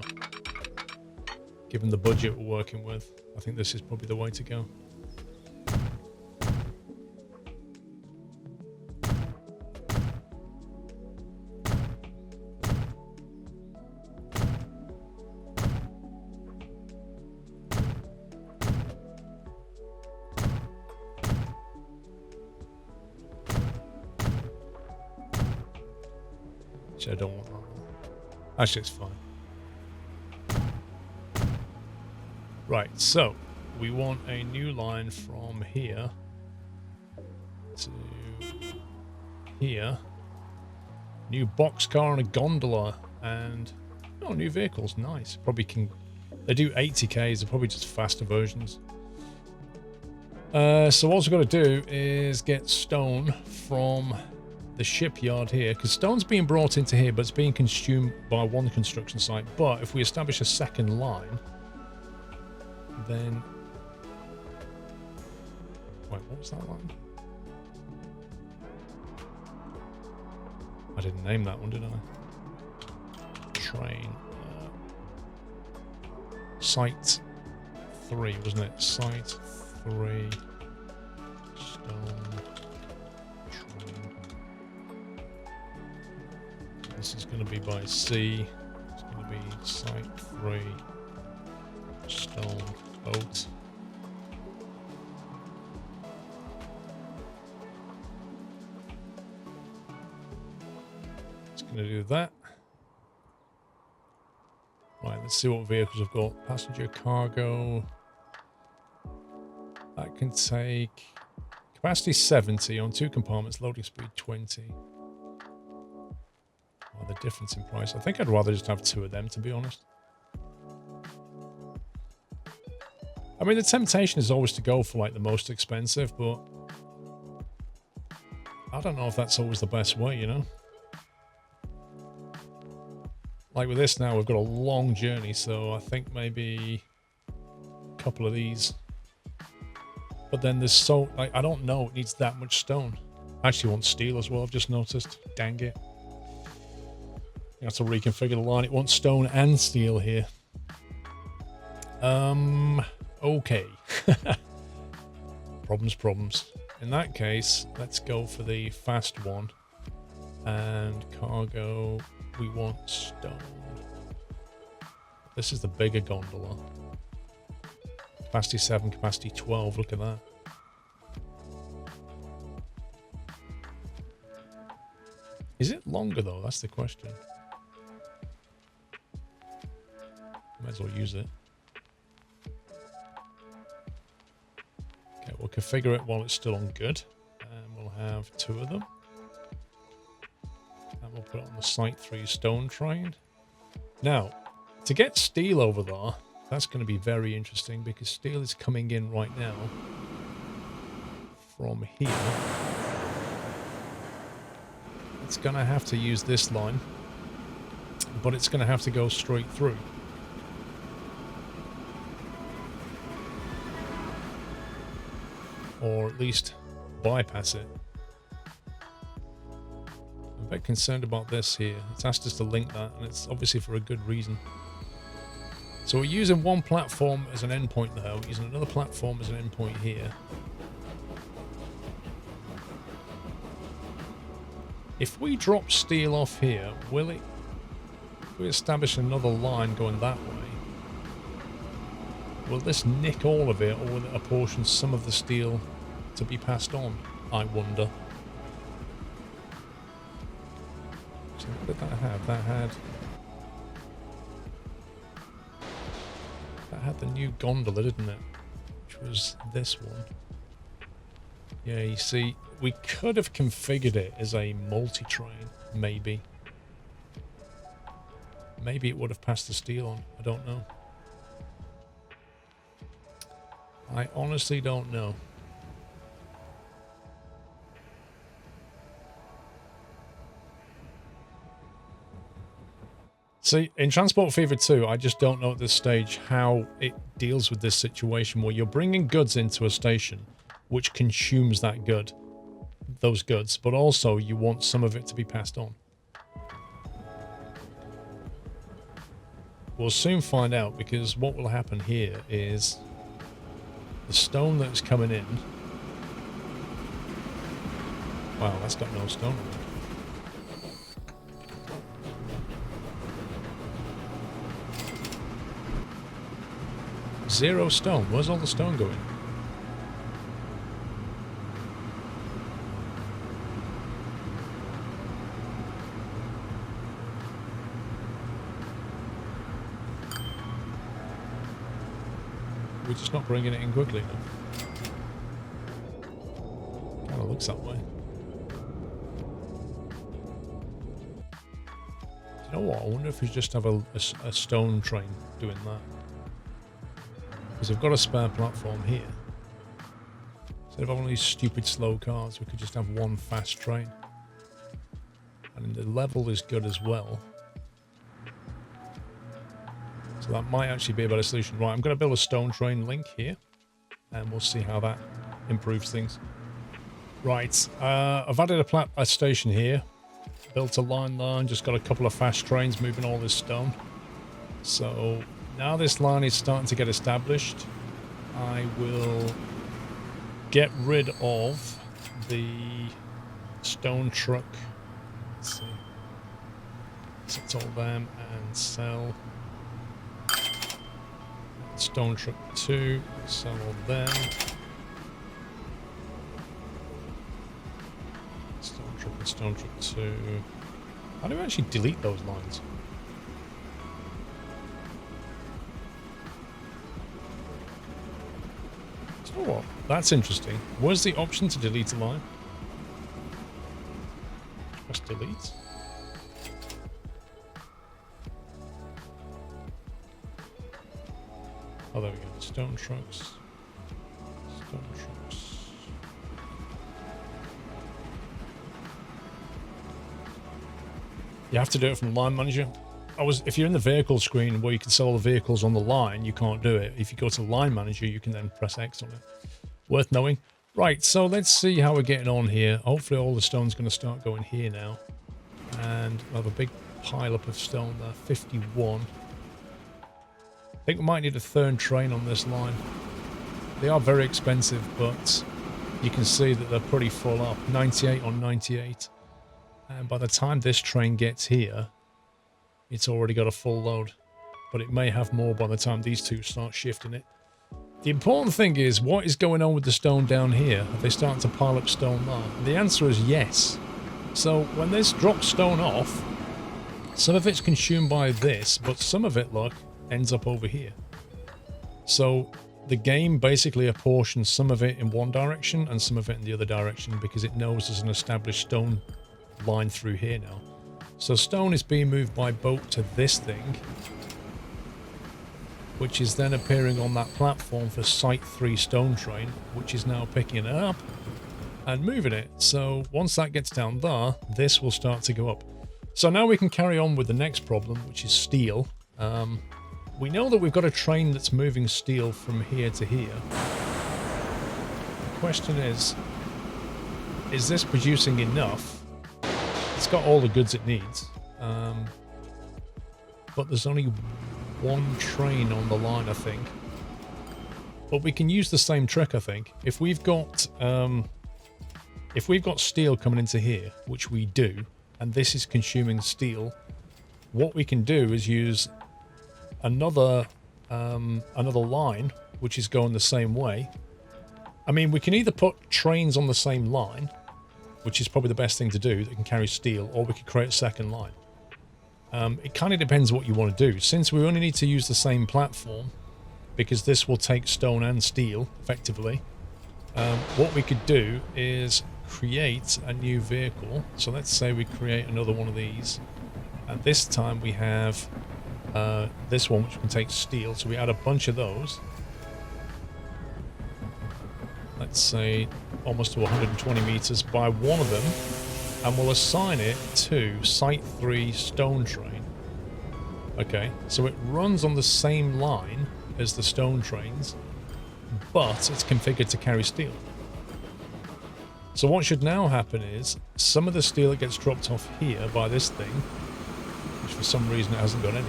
given the budget we're working with, I think this is probably the way to go. I don't want that one. Actually, it's fine. Right, so we want a new line from here to here. New boxcar and a gondola, and oh, new vehicles. Nice. Probably can. They do 80Ks. They're probably just faster versions. So what we've got to do is get stone from the shipyard here, because stone's being brought into here, but it's being consumed by one construction site. But if we establish a second line, then wait, what was that line? I didn't name that one, did I? Train site 3, wasn't it? Site 3 stone. This is going to be by sea. It's going to be site 3 stone boat. It's going to do that. Right, let's see what vehicles I've got. Passenger cargo. That can take capacity 70 on 2 compartments, loading speed 20. The difference in price. I think I'd rather just have 2 of them, to be honest. I mean, the temptation is always to go for like the most expensive, but I don't know if that's always the best way, you know? Like with this now, we've got a long journey, so I think maybe a couple of these. But then there's so, like, I don't know, it needs that much stone. I actually want steel as well, I've just noticed. Dang it. You have to reconfigure the line. It wants stone and steel here. Okay. Problems. In that case, let's go for the fast one. And cargo, we want stone. This is the bigger gondola. Capacity 7, capacity 12, look at that. Is it longer though? That's the question. Might as well use it. Okay, we'll configure it while it's still on good. And we'll have 2 of them. And we'll put it on the Site 3 stone train. Now, to get steel over there, that's going to be very interesting because steel is coming in right now from here. It's going to have to use this line, but it's going to have to go straight through. Or at least bypass it. I'm a bit concerned about this here. It's asked us to link that, and it's obviously for a good reason. So we're using one platform as an endpoint there. We're using another platform as an endpoint here. If we drop steel off here, will it... If we establish another line going that way, will this nick all of it, or will it apportion some of the steel to be passed on? I wonder. So what did that have? That had the new gondola, didn't it? Which was this one. Yeah, you see, we could have configured it as a multi-train, maybe. Maybe it would have passed the steel on. I don't know. I honestly don't know. See, in Transport Fever 2, I just don't know at this stage how it deals with this situation where you're bringing goods into a station which consumes that good, those goods, but also you want some of it to be passed on. We'll soon find out, because what will happen here is the stone that's coming in... Wow, that's got no stone in it. 0 stone. Where's all the stone going? We're just not bringing it in quickly enough. Kind of looks that way. You know what? I wonder if we just have a stone train doing that. Because we've got a spare platform here. Instead of having these stupid slow cars, we could just have one fast train. And the level is good as well. So that might actually be a better solution. Right, I'm going to build a stone train link here. And we'll see how that improves things. Right, I've added a station here. Built a line, just got a couple of fast trains moving all this stone. So... now this line is starting to get established. I will get rid of the stone truck. Let's see. Set all them and sell. Stone truck 2. Sell all them. Stone truck and stone truck 2. How do we actually delete those lines? Oh, what? That's interesting. Where's the option to delete a line? Press delete. Oh, there we go. Stone trucks. Stone trucks. You have to do it from the line manager. If you're in the vehicle screen where you can sell all the vehicles on the line, you can't do it. If you go to line manager, you can then press X on it. Worth knowing. Right, so let's see how we're getting on here. Hopefully all the stone's going to start going here now. And we'll have a big pile up of stone there. 51. I think we might need a third train on this line. They are very expensive, but you can see that they're pretty full up. 98 on 98. And by the time this train gets here, it's already got a full load. But it may have more by the time these two start shifting it. The important thing is, what is going on with the stone down here? Are they starting to pile up stone there? And the answer is yes. So when this drops stone off, some of it's consumed by this, but some of it, look, ends up over here. So the game basically apportions some of it in one direction and some of it in the other direction because it knows there's an established stone line through here now. So stone is being moved by boat to this thing, which is then appearing on that platform for Site 3 stone train, which is now picking it up and moving it. So once that gets down there, this will start to go up. So now we can carry on with the next problem, which is steel. We know that we've got a train that's moving steel from here to here. The question is this producing enough? It's got all the goods it needs, but there's only one train on the line, I think. But we can use the same trick, I think. If we've got steel coming into here, which we do, and this is consuming steel, what we can do is use another line, which is going the same way. I mean, we can either put trains on the same line, which is probably the best thing to do, that can carry steel, or we could create a second line. It kind of depends what you want to do. Since we only need to use the same platform, because this will take stone and steel, effectively, what we could do is create a new vehicle. So let's say we create another one of these, and this time we have this one, which can take steel. So we add a bunch of those. Let's say almost to 120 meters by one of them, and we'll assign it to Site 3 stone train. Okay, so it runs on the same line as the stone trains, but it's configured to carry steel. So what should now happen is some of the steel that gets dropped off here by this thing, which for some reason it hasn't got any,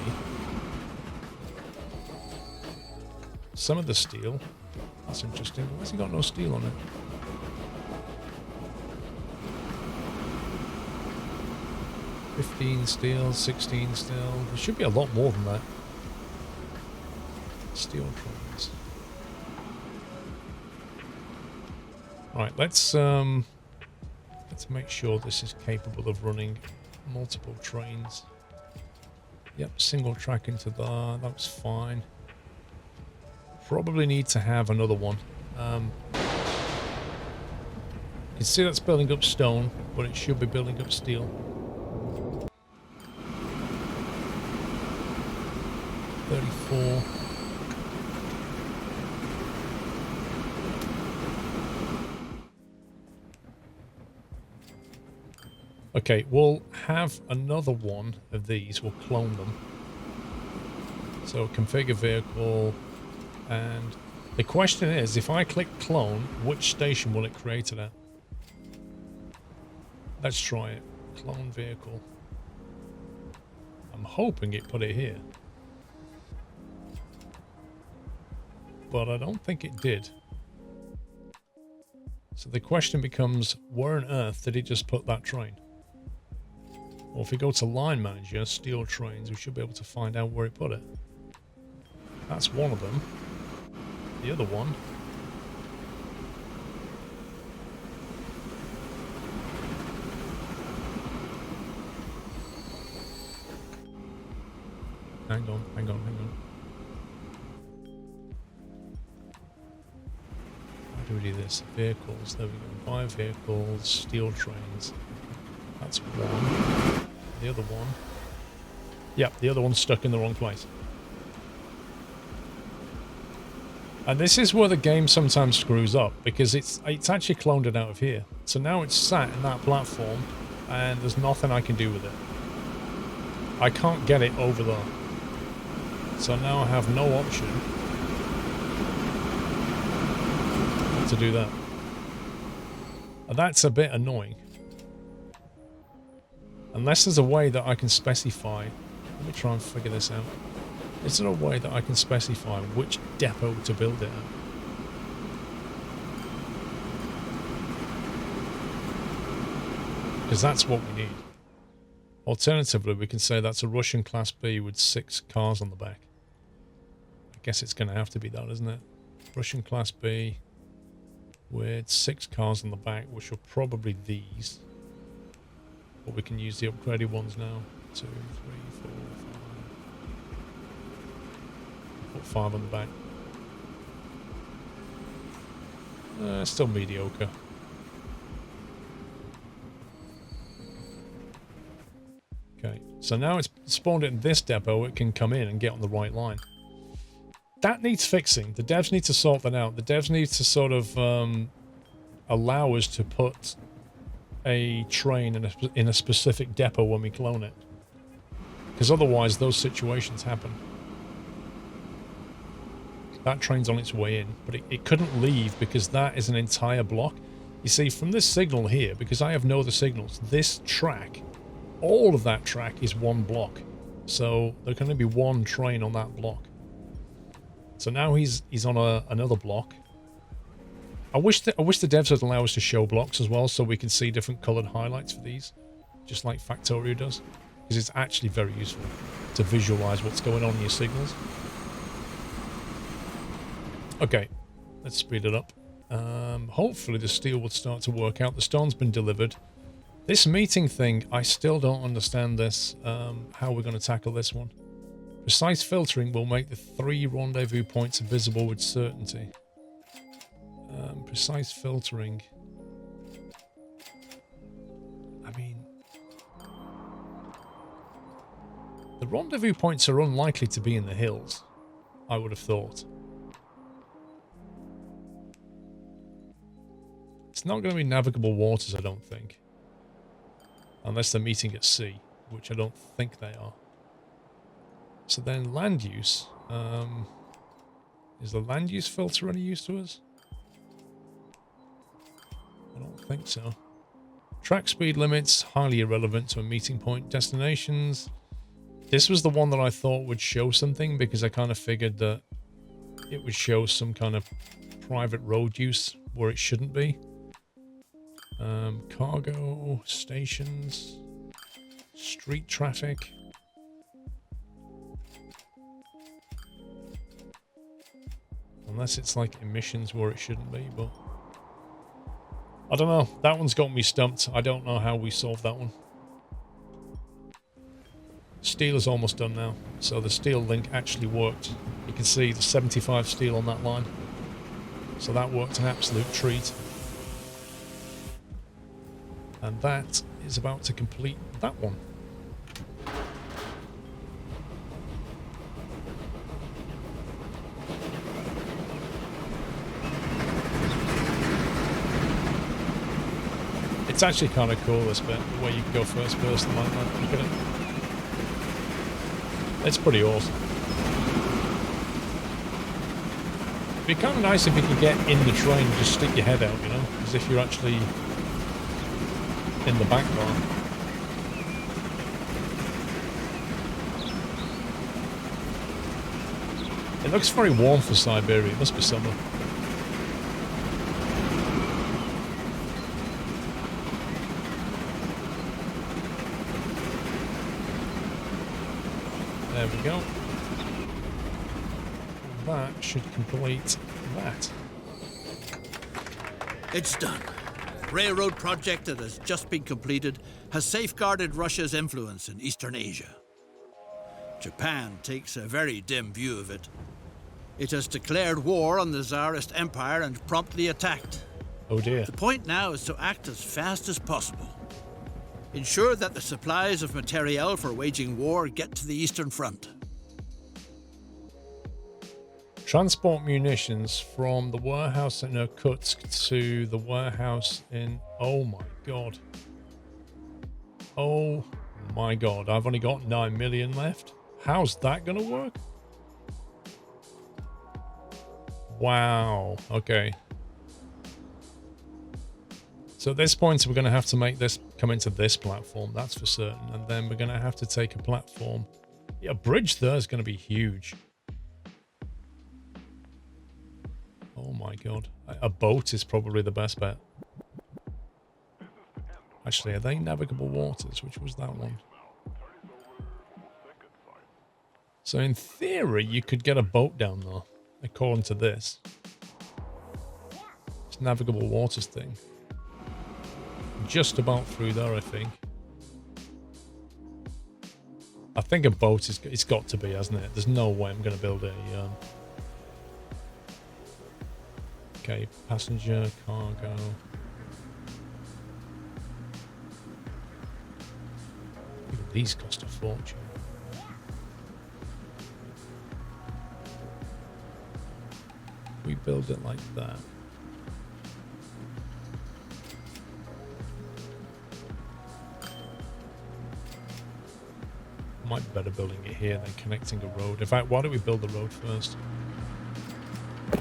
some of the steel, that's interesting. Why has it got no steel on it? $15 steel, 16 steel. There should be a lot more than that. Steel trains. Right, let's make sure this is capable of running multiple trains. Yep, single track into there. That was fine. Probably need to have another one. You can see that's building up stone, but it should be building up steel. 34. Okay, we'll have another one of these. We'll clone them. So configure vehicle. And the question is, if I click clone, which station will it create it at? Let's try it. Clone vehicle. I'm hoping it put it here. But I don't think it did. So the question becomes, where on earth did it just put that train? Well, if we go to line manager, steel trains, we should be able to find out where it put it. That's one of them. The other one. Hang on. How do we do this? Vehicles, there we go. Buy vehicles, steel trains. That's one. The other one. Yep, the other one's stuck in the wrong place. And this is where the game sometimes screws up, because it's actually cloned it out of here. So now it's sat in that platform, and there's nothing I can do with it. I can't get it over there. So now I have no option to do that. And that's a bit annoying. Unless there's a way that I can specify. Let me try and figure this out. Is there a way that I can specify which depot to build it at? Because that's what we need. Alternatively, we can say that's a Russian Class B with 6 cars on the back. I guess it's going to have to be that, isn't it? Russian Class B with 6 cars on the back, which are probably these. But we can use the upgraded ones now. 2, 3, 4, 5. Put 5 on the back. Still mediocre. Okay, so now it's spawned in this depot, it can come in and get on the right line. That needs fixing. The devs need to sort that out. The devs need to sort of allow us to put a train in a specific depot when we clone it. Because otherwise those situations happen. That train's on its way in, but it couldn't leave because that is an entire block. You see, from this signal here, because I have no other signals, this track, all of that track is one block. So there can only be one train on that block. So now he's on another block. I wish the devs would allow us to show blocks as well, so we can see different coloured highlights for these, just like Factorio does, because it's actually very useful to visualise what's going on in your signals. Okay, let's speed it up. Hopefully the steel will start to work out. The stone's been delivered. This meeting thing, I still don't understand this, how we're going to tackle this one. Precise filtering will make the 3 rendezvous points visible with certainty. Precise filtering. I mean, the rendezvous points are unlikely to be in the hills, I would have thought. It's not going to be navigable waters, I don't think. Unless they're meeting at sea, which I don't think they are. So then land use. Is the land use filter any use to us? I don't think so. Track speed limits, highly irrelevant to a meeting point. Destinations. This was the one that I thought would show something, because I kind of figured that it would show some kind of private road use where it shouldn't be. Cargo, stations, street traffic. Unless it's like emissions where it shouldn't be, but I don't know. That one's got me stumped. I don't know how we solve that one. Steel is almost done now, so the steel link actually worked. You can see the 75 steel on that line. So that worked an absolute treat. And that is about to complete that one. It's actually kind of cool, this bit, where you can go first person like that. Look at it. It's pretty awesome. It'd be kind of nice if you could get in the train and just stick your head out, you know, as if you're actually in the background. It looks very warm for Siberia. It must be summer. There we go. That should complete that. It's done. The railroad project that has just been completed has safeguarded Russia's influence in Eastern Asia. Japan takes a very dim view of it. It has declared war on the Tsarist Empire and promptly attacked. Oh dear. The point now is to act as fast as possible. Ensure that the supplies of materiel for waging war get to the Eastern Front. Transport munitions from the warehouse in Irkutsk to the warehouse in... Oh my god. Oh my god. I've only got 9 million left. How's that going to work? Wow. Okay. So at this point, we're going to have to make this come into this platform. That's for certain. And then we're going to have to take a platform. Yeah, a bridge there is going to be huge. Oh my god. A boat is probably the best bet. Actually, are they navigable waters? Which was that one? So in theory, you could get a boat down there, according to this. It's navigable waters thing. Just about through there, I think. I think a boat is, it's got to be, hasn't it? There's no way I'm going to build a... Okay, passenger, cargo. Even these cost a fortune. We build it like that. Might be better building it here than connecting a road. In fact, why don't we build the road first? We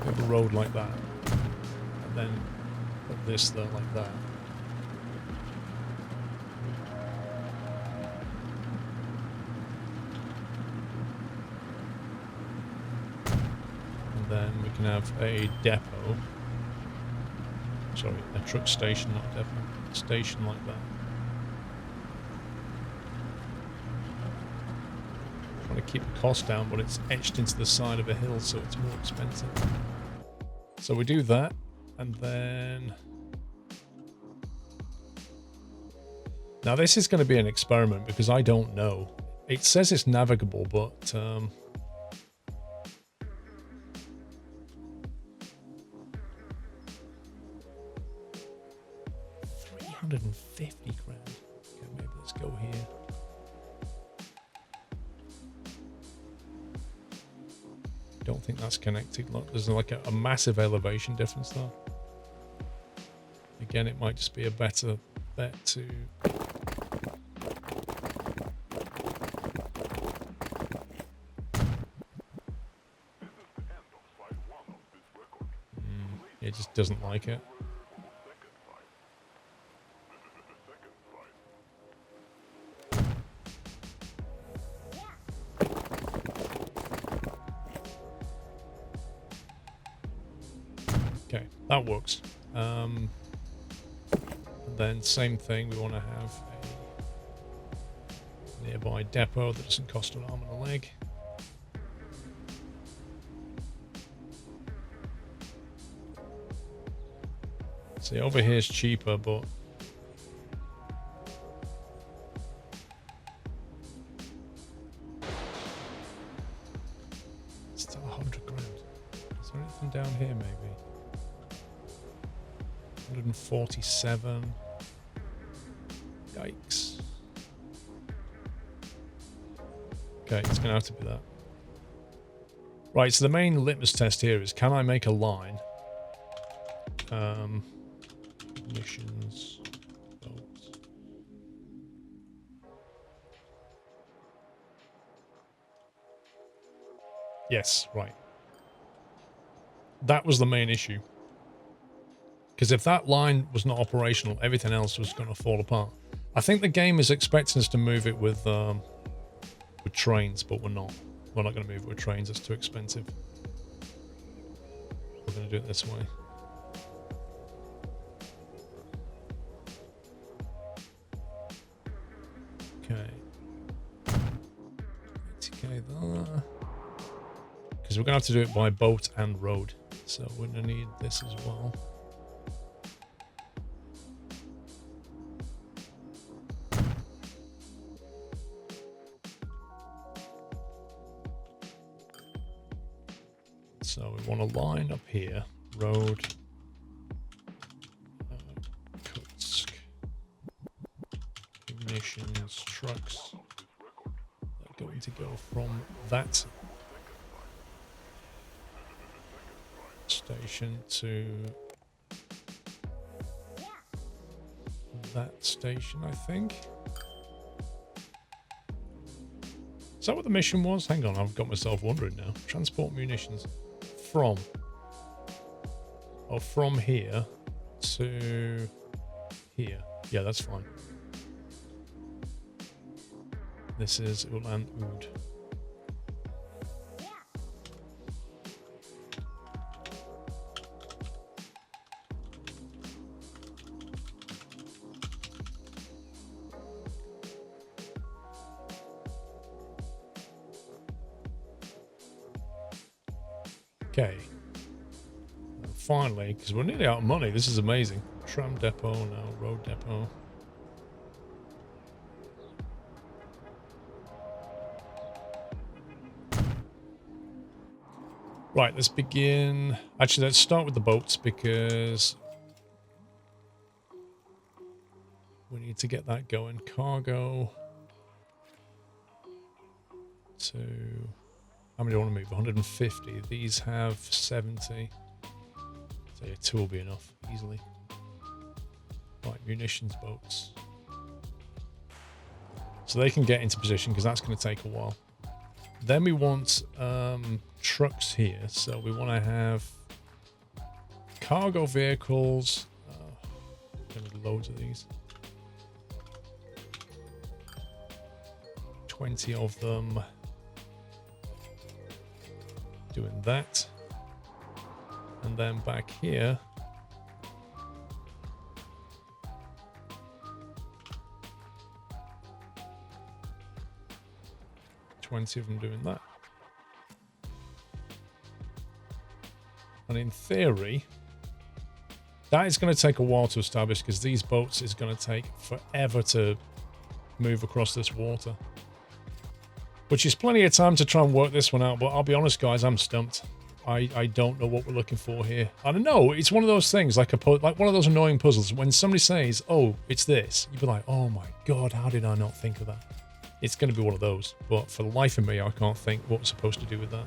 have a road like that. And then put this there like that. And then we can have a depot. Sorry, a truck station, not depot. A station like that. To keep the cost down, but it's etched into the side of a hill, so it's more expensive. So we do that, and then now this is going to be an experiment because I don't know. It says it's navigable, but 350 grand. Okay, maybe let's go here. Don't think that's connected. Look, there's like a massive elevation difference there. Again, it might just be a better bet to... It just doesn't like it. Okay, that works. And then same thing, we want to have a nearby depot that doesn't cost an arm and a leg. See, over here is cheaper, but it's still 100 grand. Is there anything down here maybe? 147. Yikes. Okay, it's going to have to be that. Right, so the main litmus test here is, can I make a line? Missions. Boats. Yes, right. That was the main issue. Because if that line was not operational, everything else was going to fall apart. I think the game is expecting us to move it with trains, but we're not. We're not going to move it with trains. It's too expensive. We're going to do it this way. Okay. 80k there. Because we're going to have to do it by boat and road. So we're going to need this as well. So we want a line up here, road, Kutsk, munitions, trucks. They're going to go from that station to that station, I think. Is that what the mission was? Hang on, I've got myself wondering now. Transport munitions from... Oh, from here to here. Yeah, that's fine. This is Ulan Ud. Okay. Finally, because we're nearly out of money. This is amazing. Tram depot now, road depot. Right, let's begin. Actually, let's start with the boats because we need to get that going. Cargo to... How many do I want to move? 150. These have 70. So yeah, 2 will be enough, easily. Right, munitions boats. So they can get into position because that's going to take a while. Then we want trucks here. So we want to have cargo vehicles. Loads of these. 20 of them. Doing that. And then back here, $20 of them doing that. And in theory, that is going to take a while to establish because these boats is going to take forever to move across this water. Which is plenty of time to try and work this one out, but I'll be honest, guys, I'm stumped. I don't know what we're looking for here. I don't know. It's one of those things, like one of those annoying puzzles. When somebody says, "Oh, it's this," you'd be like, "Oh my god, how did I not think of that?" It's going to be one of those. But for the life of me, I can't think what we're supposed to do with that.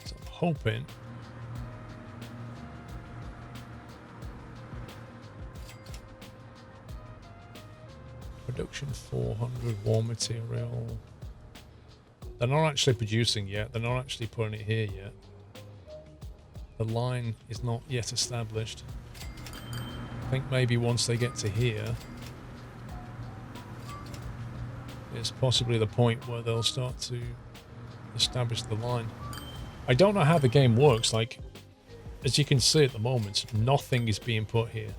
So I'm hoping. Production 400 war material. They're not actually producing yet. They're not actually putting it here yet. The line is not yet established. I think maybe once they get to here, it's possibly the point where they'll start to establish the line. I don't know how the game works. Like, as you can see at the moment, nothing is being put here.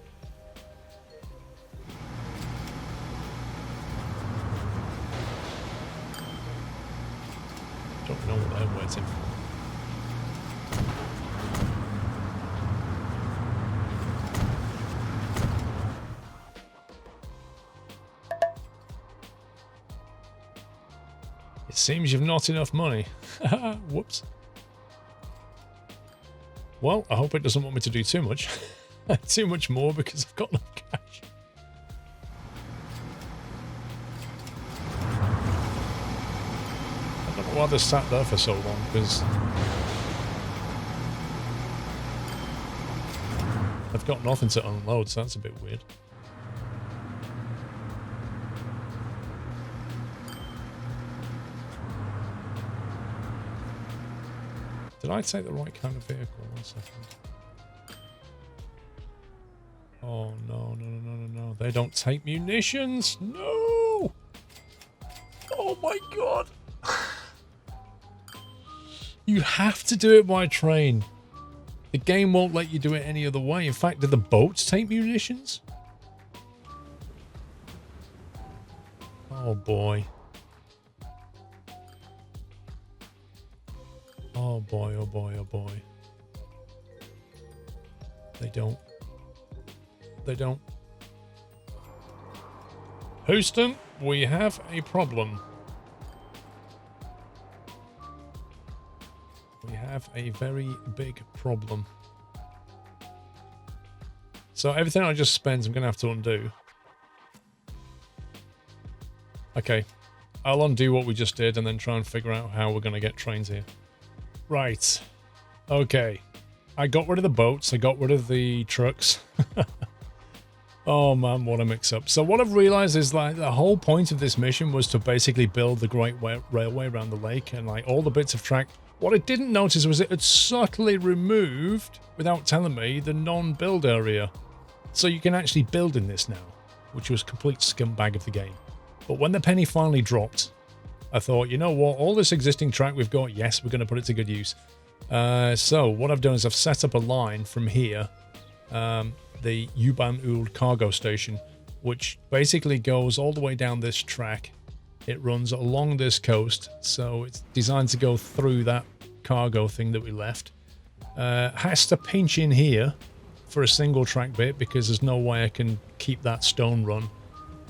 Don't know what I'm waiting for. It seems you've not enough money. Whoops. Well, I hope it doesn't want me to do too much. Too much more because I've got no cash. I don't know why they sat there for so long, because I've got nothing to unload, so that's a bit weird. Did I take the right kind of vehicle? 1 second. Oh, no, no, no, no, no, no. They don't take munitions. No! Oh, my God. You have to do it by train. The game won't let you do it any other way. In fact, do the boats take munitions? Oh, boy. Oh boy, oh boy, oh boy. They don't. They don't. Houston, we have a problem. We have a very big problem. So everything I just spent, I'm going to have to undo. Okay. I'll undo what we just did and then try and figure out how we're going to get trains here. Right. Okay. I got rid of the boats. I got rid of the trucks. Oh man, what a mix-up. So what I've realized is like the whole point of this mission was to basically build the Great Railway around the lake and like all the bits of track. What I didn't notice was it had subtly removed, without telling me, the non-build area. So you can actually build in this now, which was complete scumbag of the game. But when the penny finally dropped, I thought, you know what, all this existing track we've got, yes, we're going to put it to good use. So what I've done is I've set up a line from here, the Uban cargo station, which basically goes all the way down this track. It runs along this coast, so it's designed to go through that cargo thing that we left. Has to pinch in here for a single track bit because there's no way I can keep that stone run.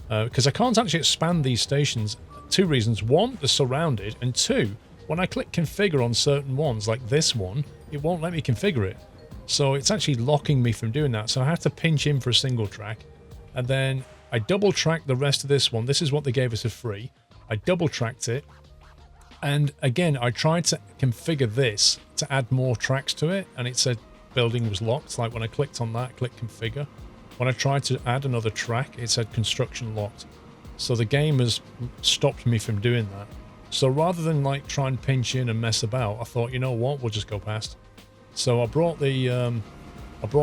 Because I can't actually expand these stations. Two reasons. One, they're surrounded, and two, when I click configure on certain ones, like this one, it won't let me configure it. So it's actually locking me from doing that. So I have to pinch in for a single track. And then I double track the rest of this one. This is what they gave us for free. I double tracked it. And again, I tried to configure this to add more tracks to it. And it said building was locked. Like when I clicked on that, click configure. When I tried to add another track, it said construction locked. So the game has stopped me from doing that. So rather than like try and pinch in and mess about, I thought, you know what, we'll just go past. So I brought the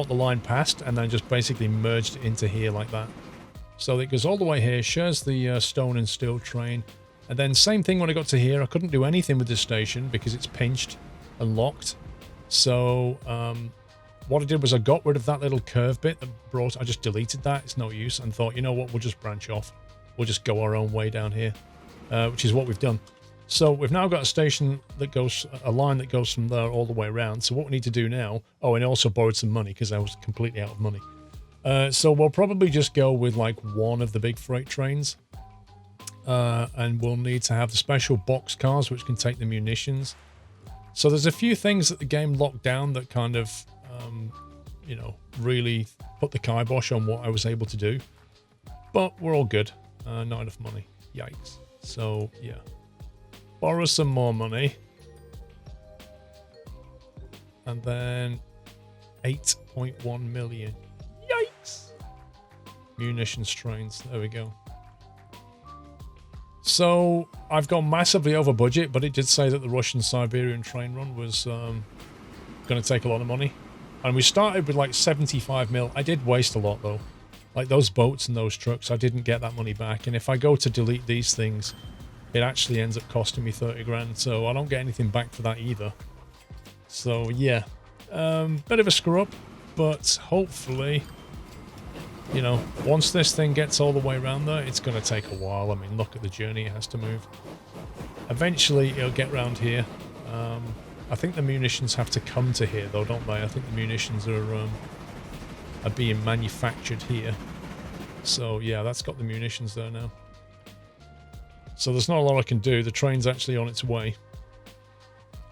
line past and then just basically merged it into here like that. So it goes all the way here, shares the stone and steel train. And then same thing when I got to here. I couldn't do anything with this station because it's pinched and locked. So what I did was I got rid of that little curve bit that I just deleted that. It's no use, and thought, you know what, we'll just branch off. We'll just go our own way down here, which is what we've done. So we've now got a station that goes, a line that goes from there all the way around. So what we need to do now, oh, and also borrowed some money because I was completely out of money. So we'll probably just go with like one of the big freight trains. And we'll need to have the special box cars, which can take the munitions. So there's a few things that the game locked down that kind of, you know, really put the kibosh on what I was able to do. But we're all good. Not enough money. Yikes. So, yeah. Borrow some more money. And then 8.1 million. Yikes. Munitions trains. There we go. So I've gone massively over budget, but it did say that the Russian Siberian train run was going to take a lot of money. And we started with like 75 mil. I did waste a lot though. Like those boats and those trucks, I didn't get that money back. And if I go to delete these things, it actually ends up costing me 30 grand. So I don't get anything back for that either. So yeah, bit of a screw up, but hopefully, you know, once this thing gets all the way around there, it's going to take a while. I mean, look at the journey it has to move. Eventually, it'll get round here. I think the munitions have to come to here, though, don't they? I think the munitions are being manufactured here. So, yeah, that's got the munitions there now. So there's not a lot I can do. The train's actually on its way.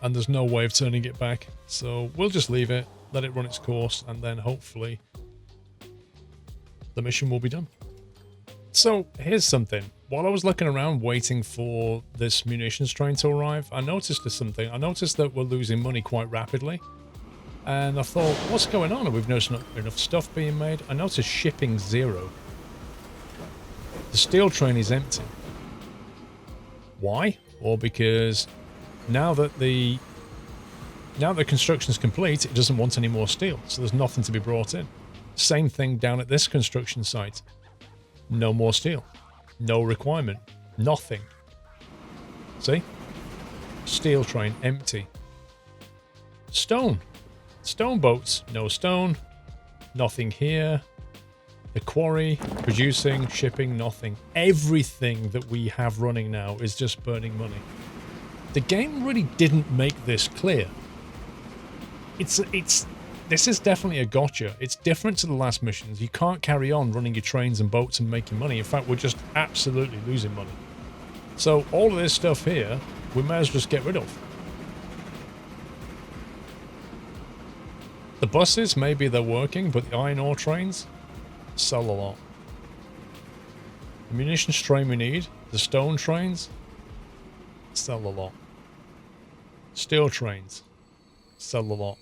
And there's no way of turning it back. So we'll just leave it, let it run its course, and then hopefully the mission will be done. So here's something. While I was looking around waiting for this munitions train to arrive, I noticed something. I noticed that we're losing money quite rapidly. And I thought, what's going on? We've noticed not enough stuff being made. I noticed shipping 0. The steel train is empty. Why? Well, because now that the construction is complete, it doesn't want any more steel. So there's nothing to be brought in. Same thing down at this construction site. No more steel. No requirement. Nothing. See? Steel train, empty. Stone. Stone boats, no stone. Nothing here. The quarry, producing, shipping, nothing. Everything that we have running now is just burning money. The game really didn't make this clear. This is definitely a gotcha. It's different to the last missions. You can't carry on running your trains and boats and making money. In fact, we're just absolutely losing money. So all of this stuff here, we may as well just get rid of. The buses, maybe they're working, but the iron ore trains sell a lot. The munitions train we need, the stone trains, sell a lot. Steel trains, Sell a lot.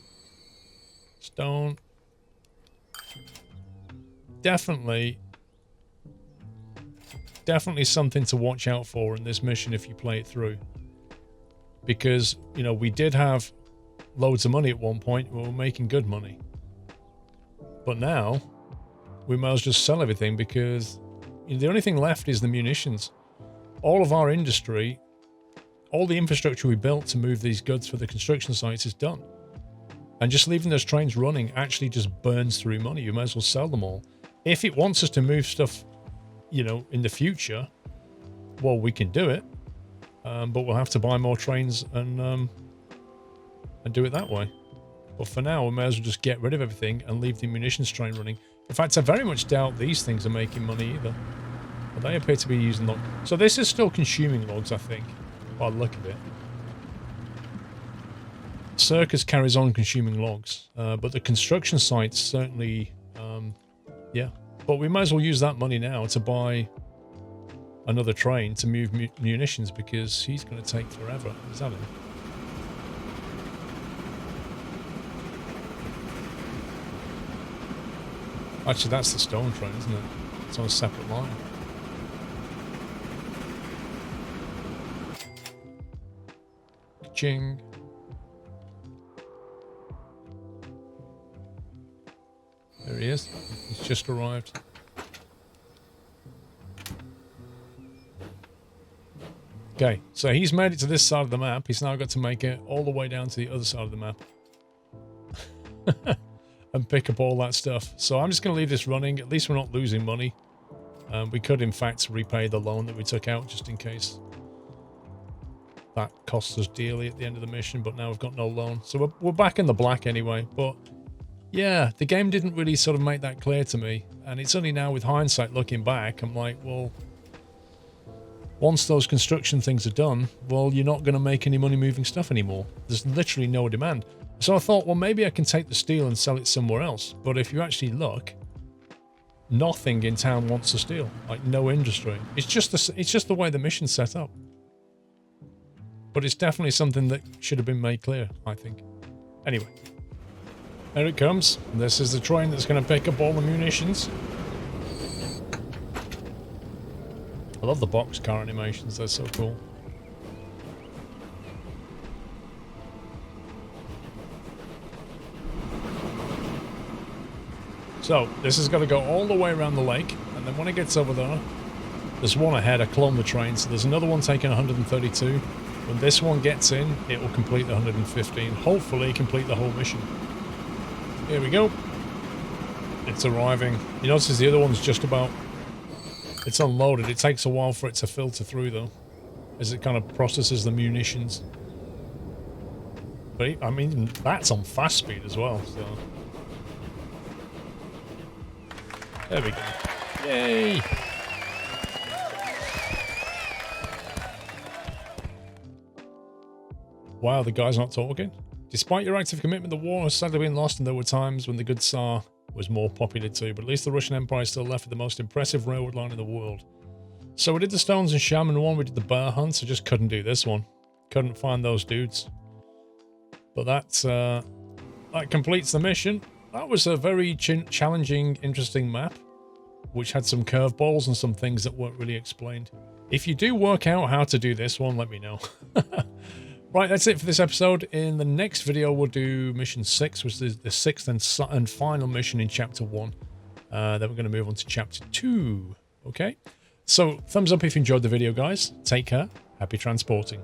Stone. Definitely something to watch out for in this mission if you play it through. Because, you know, we did have loads of money at one point. We were making good money. But now, we might as well just sell everything because you know, the only thing left is the munitions. All of our industry, all the infrastructure we built to move these goods for the construction sites is done. And just leaving those trains running actually just burns through money. You might as well sell them all. If it wants us to move stuff, you know, in the future, well, we can do it. But we'll have to buy more trains and do it that way. But for now, we may as well just get rid of everything and leave the munitions train running. In fact, I very much doubt these things are making money either. But they appear to be using logs. So this is still consuming logs, I think, by the look of it. Circus carries on consuming logs, but the construction sites certainly, yeah. But we might as well use that money now to buy another train to move munitions because he's going to take forever. Is that him? Actually, that's the stone train, isn't it? It's on a separate line. Ka-ching. There he is. He's just arrived. Okay, so he's made it to this side of the map. He's now got to make it all the way down to the other side of the map. And pick up all that stuff. So I'm just going to leave this running. At least we're not losing money. We could, in fact, repay the loan that we took out just in case that costs us dearly at the end of the mission. But now we've got no loan. So we're back in the black anyway. But yeah, the game didn't really sort of make that clear to me. And it's only now with hindsight looking back, I'm like, well, once those construction things are done, well, you're not going to make any money moving stuff anymore. There's literally no demand. So I thought, well, maybe I can take the steel and sell it somewhere else. But if you actually look, nothing in town wants the steel. Like, no industry. It's just the way the mission's set up. But it's definitely something that should have been made clear, I think. Anyway. There it comes. This is the train that's going to pick up all the munitions. I love the boxcar animations. They're so cool. So, this has got to go all the way around the lake, and then when it gets over there, there's one ahead, I cloned the train, so there's another one taking 132. When this one gets in, it will complete the 115. Hopefully, complete the whole mission. Here we go. It's arriving. You notice the other one's just about... It's unloaded. It takes a while for it to filter through, though, as it kind of processes the munitions. But, I mean, that's on fast speed as well, so... There we go. Yay! Wow, the guy's not talking. Despite your active commitment, the war has sadly been lost, and there were times when the good Tsar was more popular too, but at least the Russian Empire is still left with the most impressive railroad line in the world. So we did the Stones and Shaman one, we did the bear hunt, I just couldn't do this one. Couldn't find those dudes. But that completes the mission. That was a very challenging, interesting map, which had some curveballs and some things that weren't really explained. If you do work out how to do this one, let me know. Right, that's it for this episode. In the next video, we'll do mission 6, which is the sixth and final mission in chapter 1. Then we're going to move on to chapter 2. Okay? So, thumbs up if you enjoyed the video, guys. Take care. Happy transporting.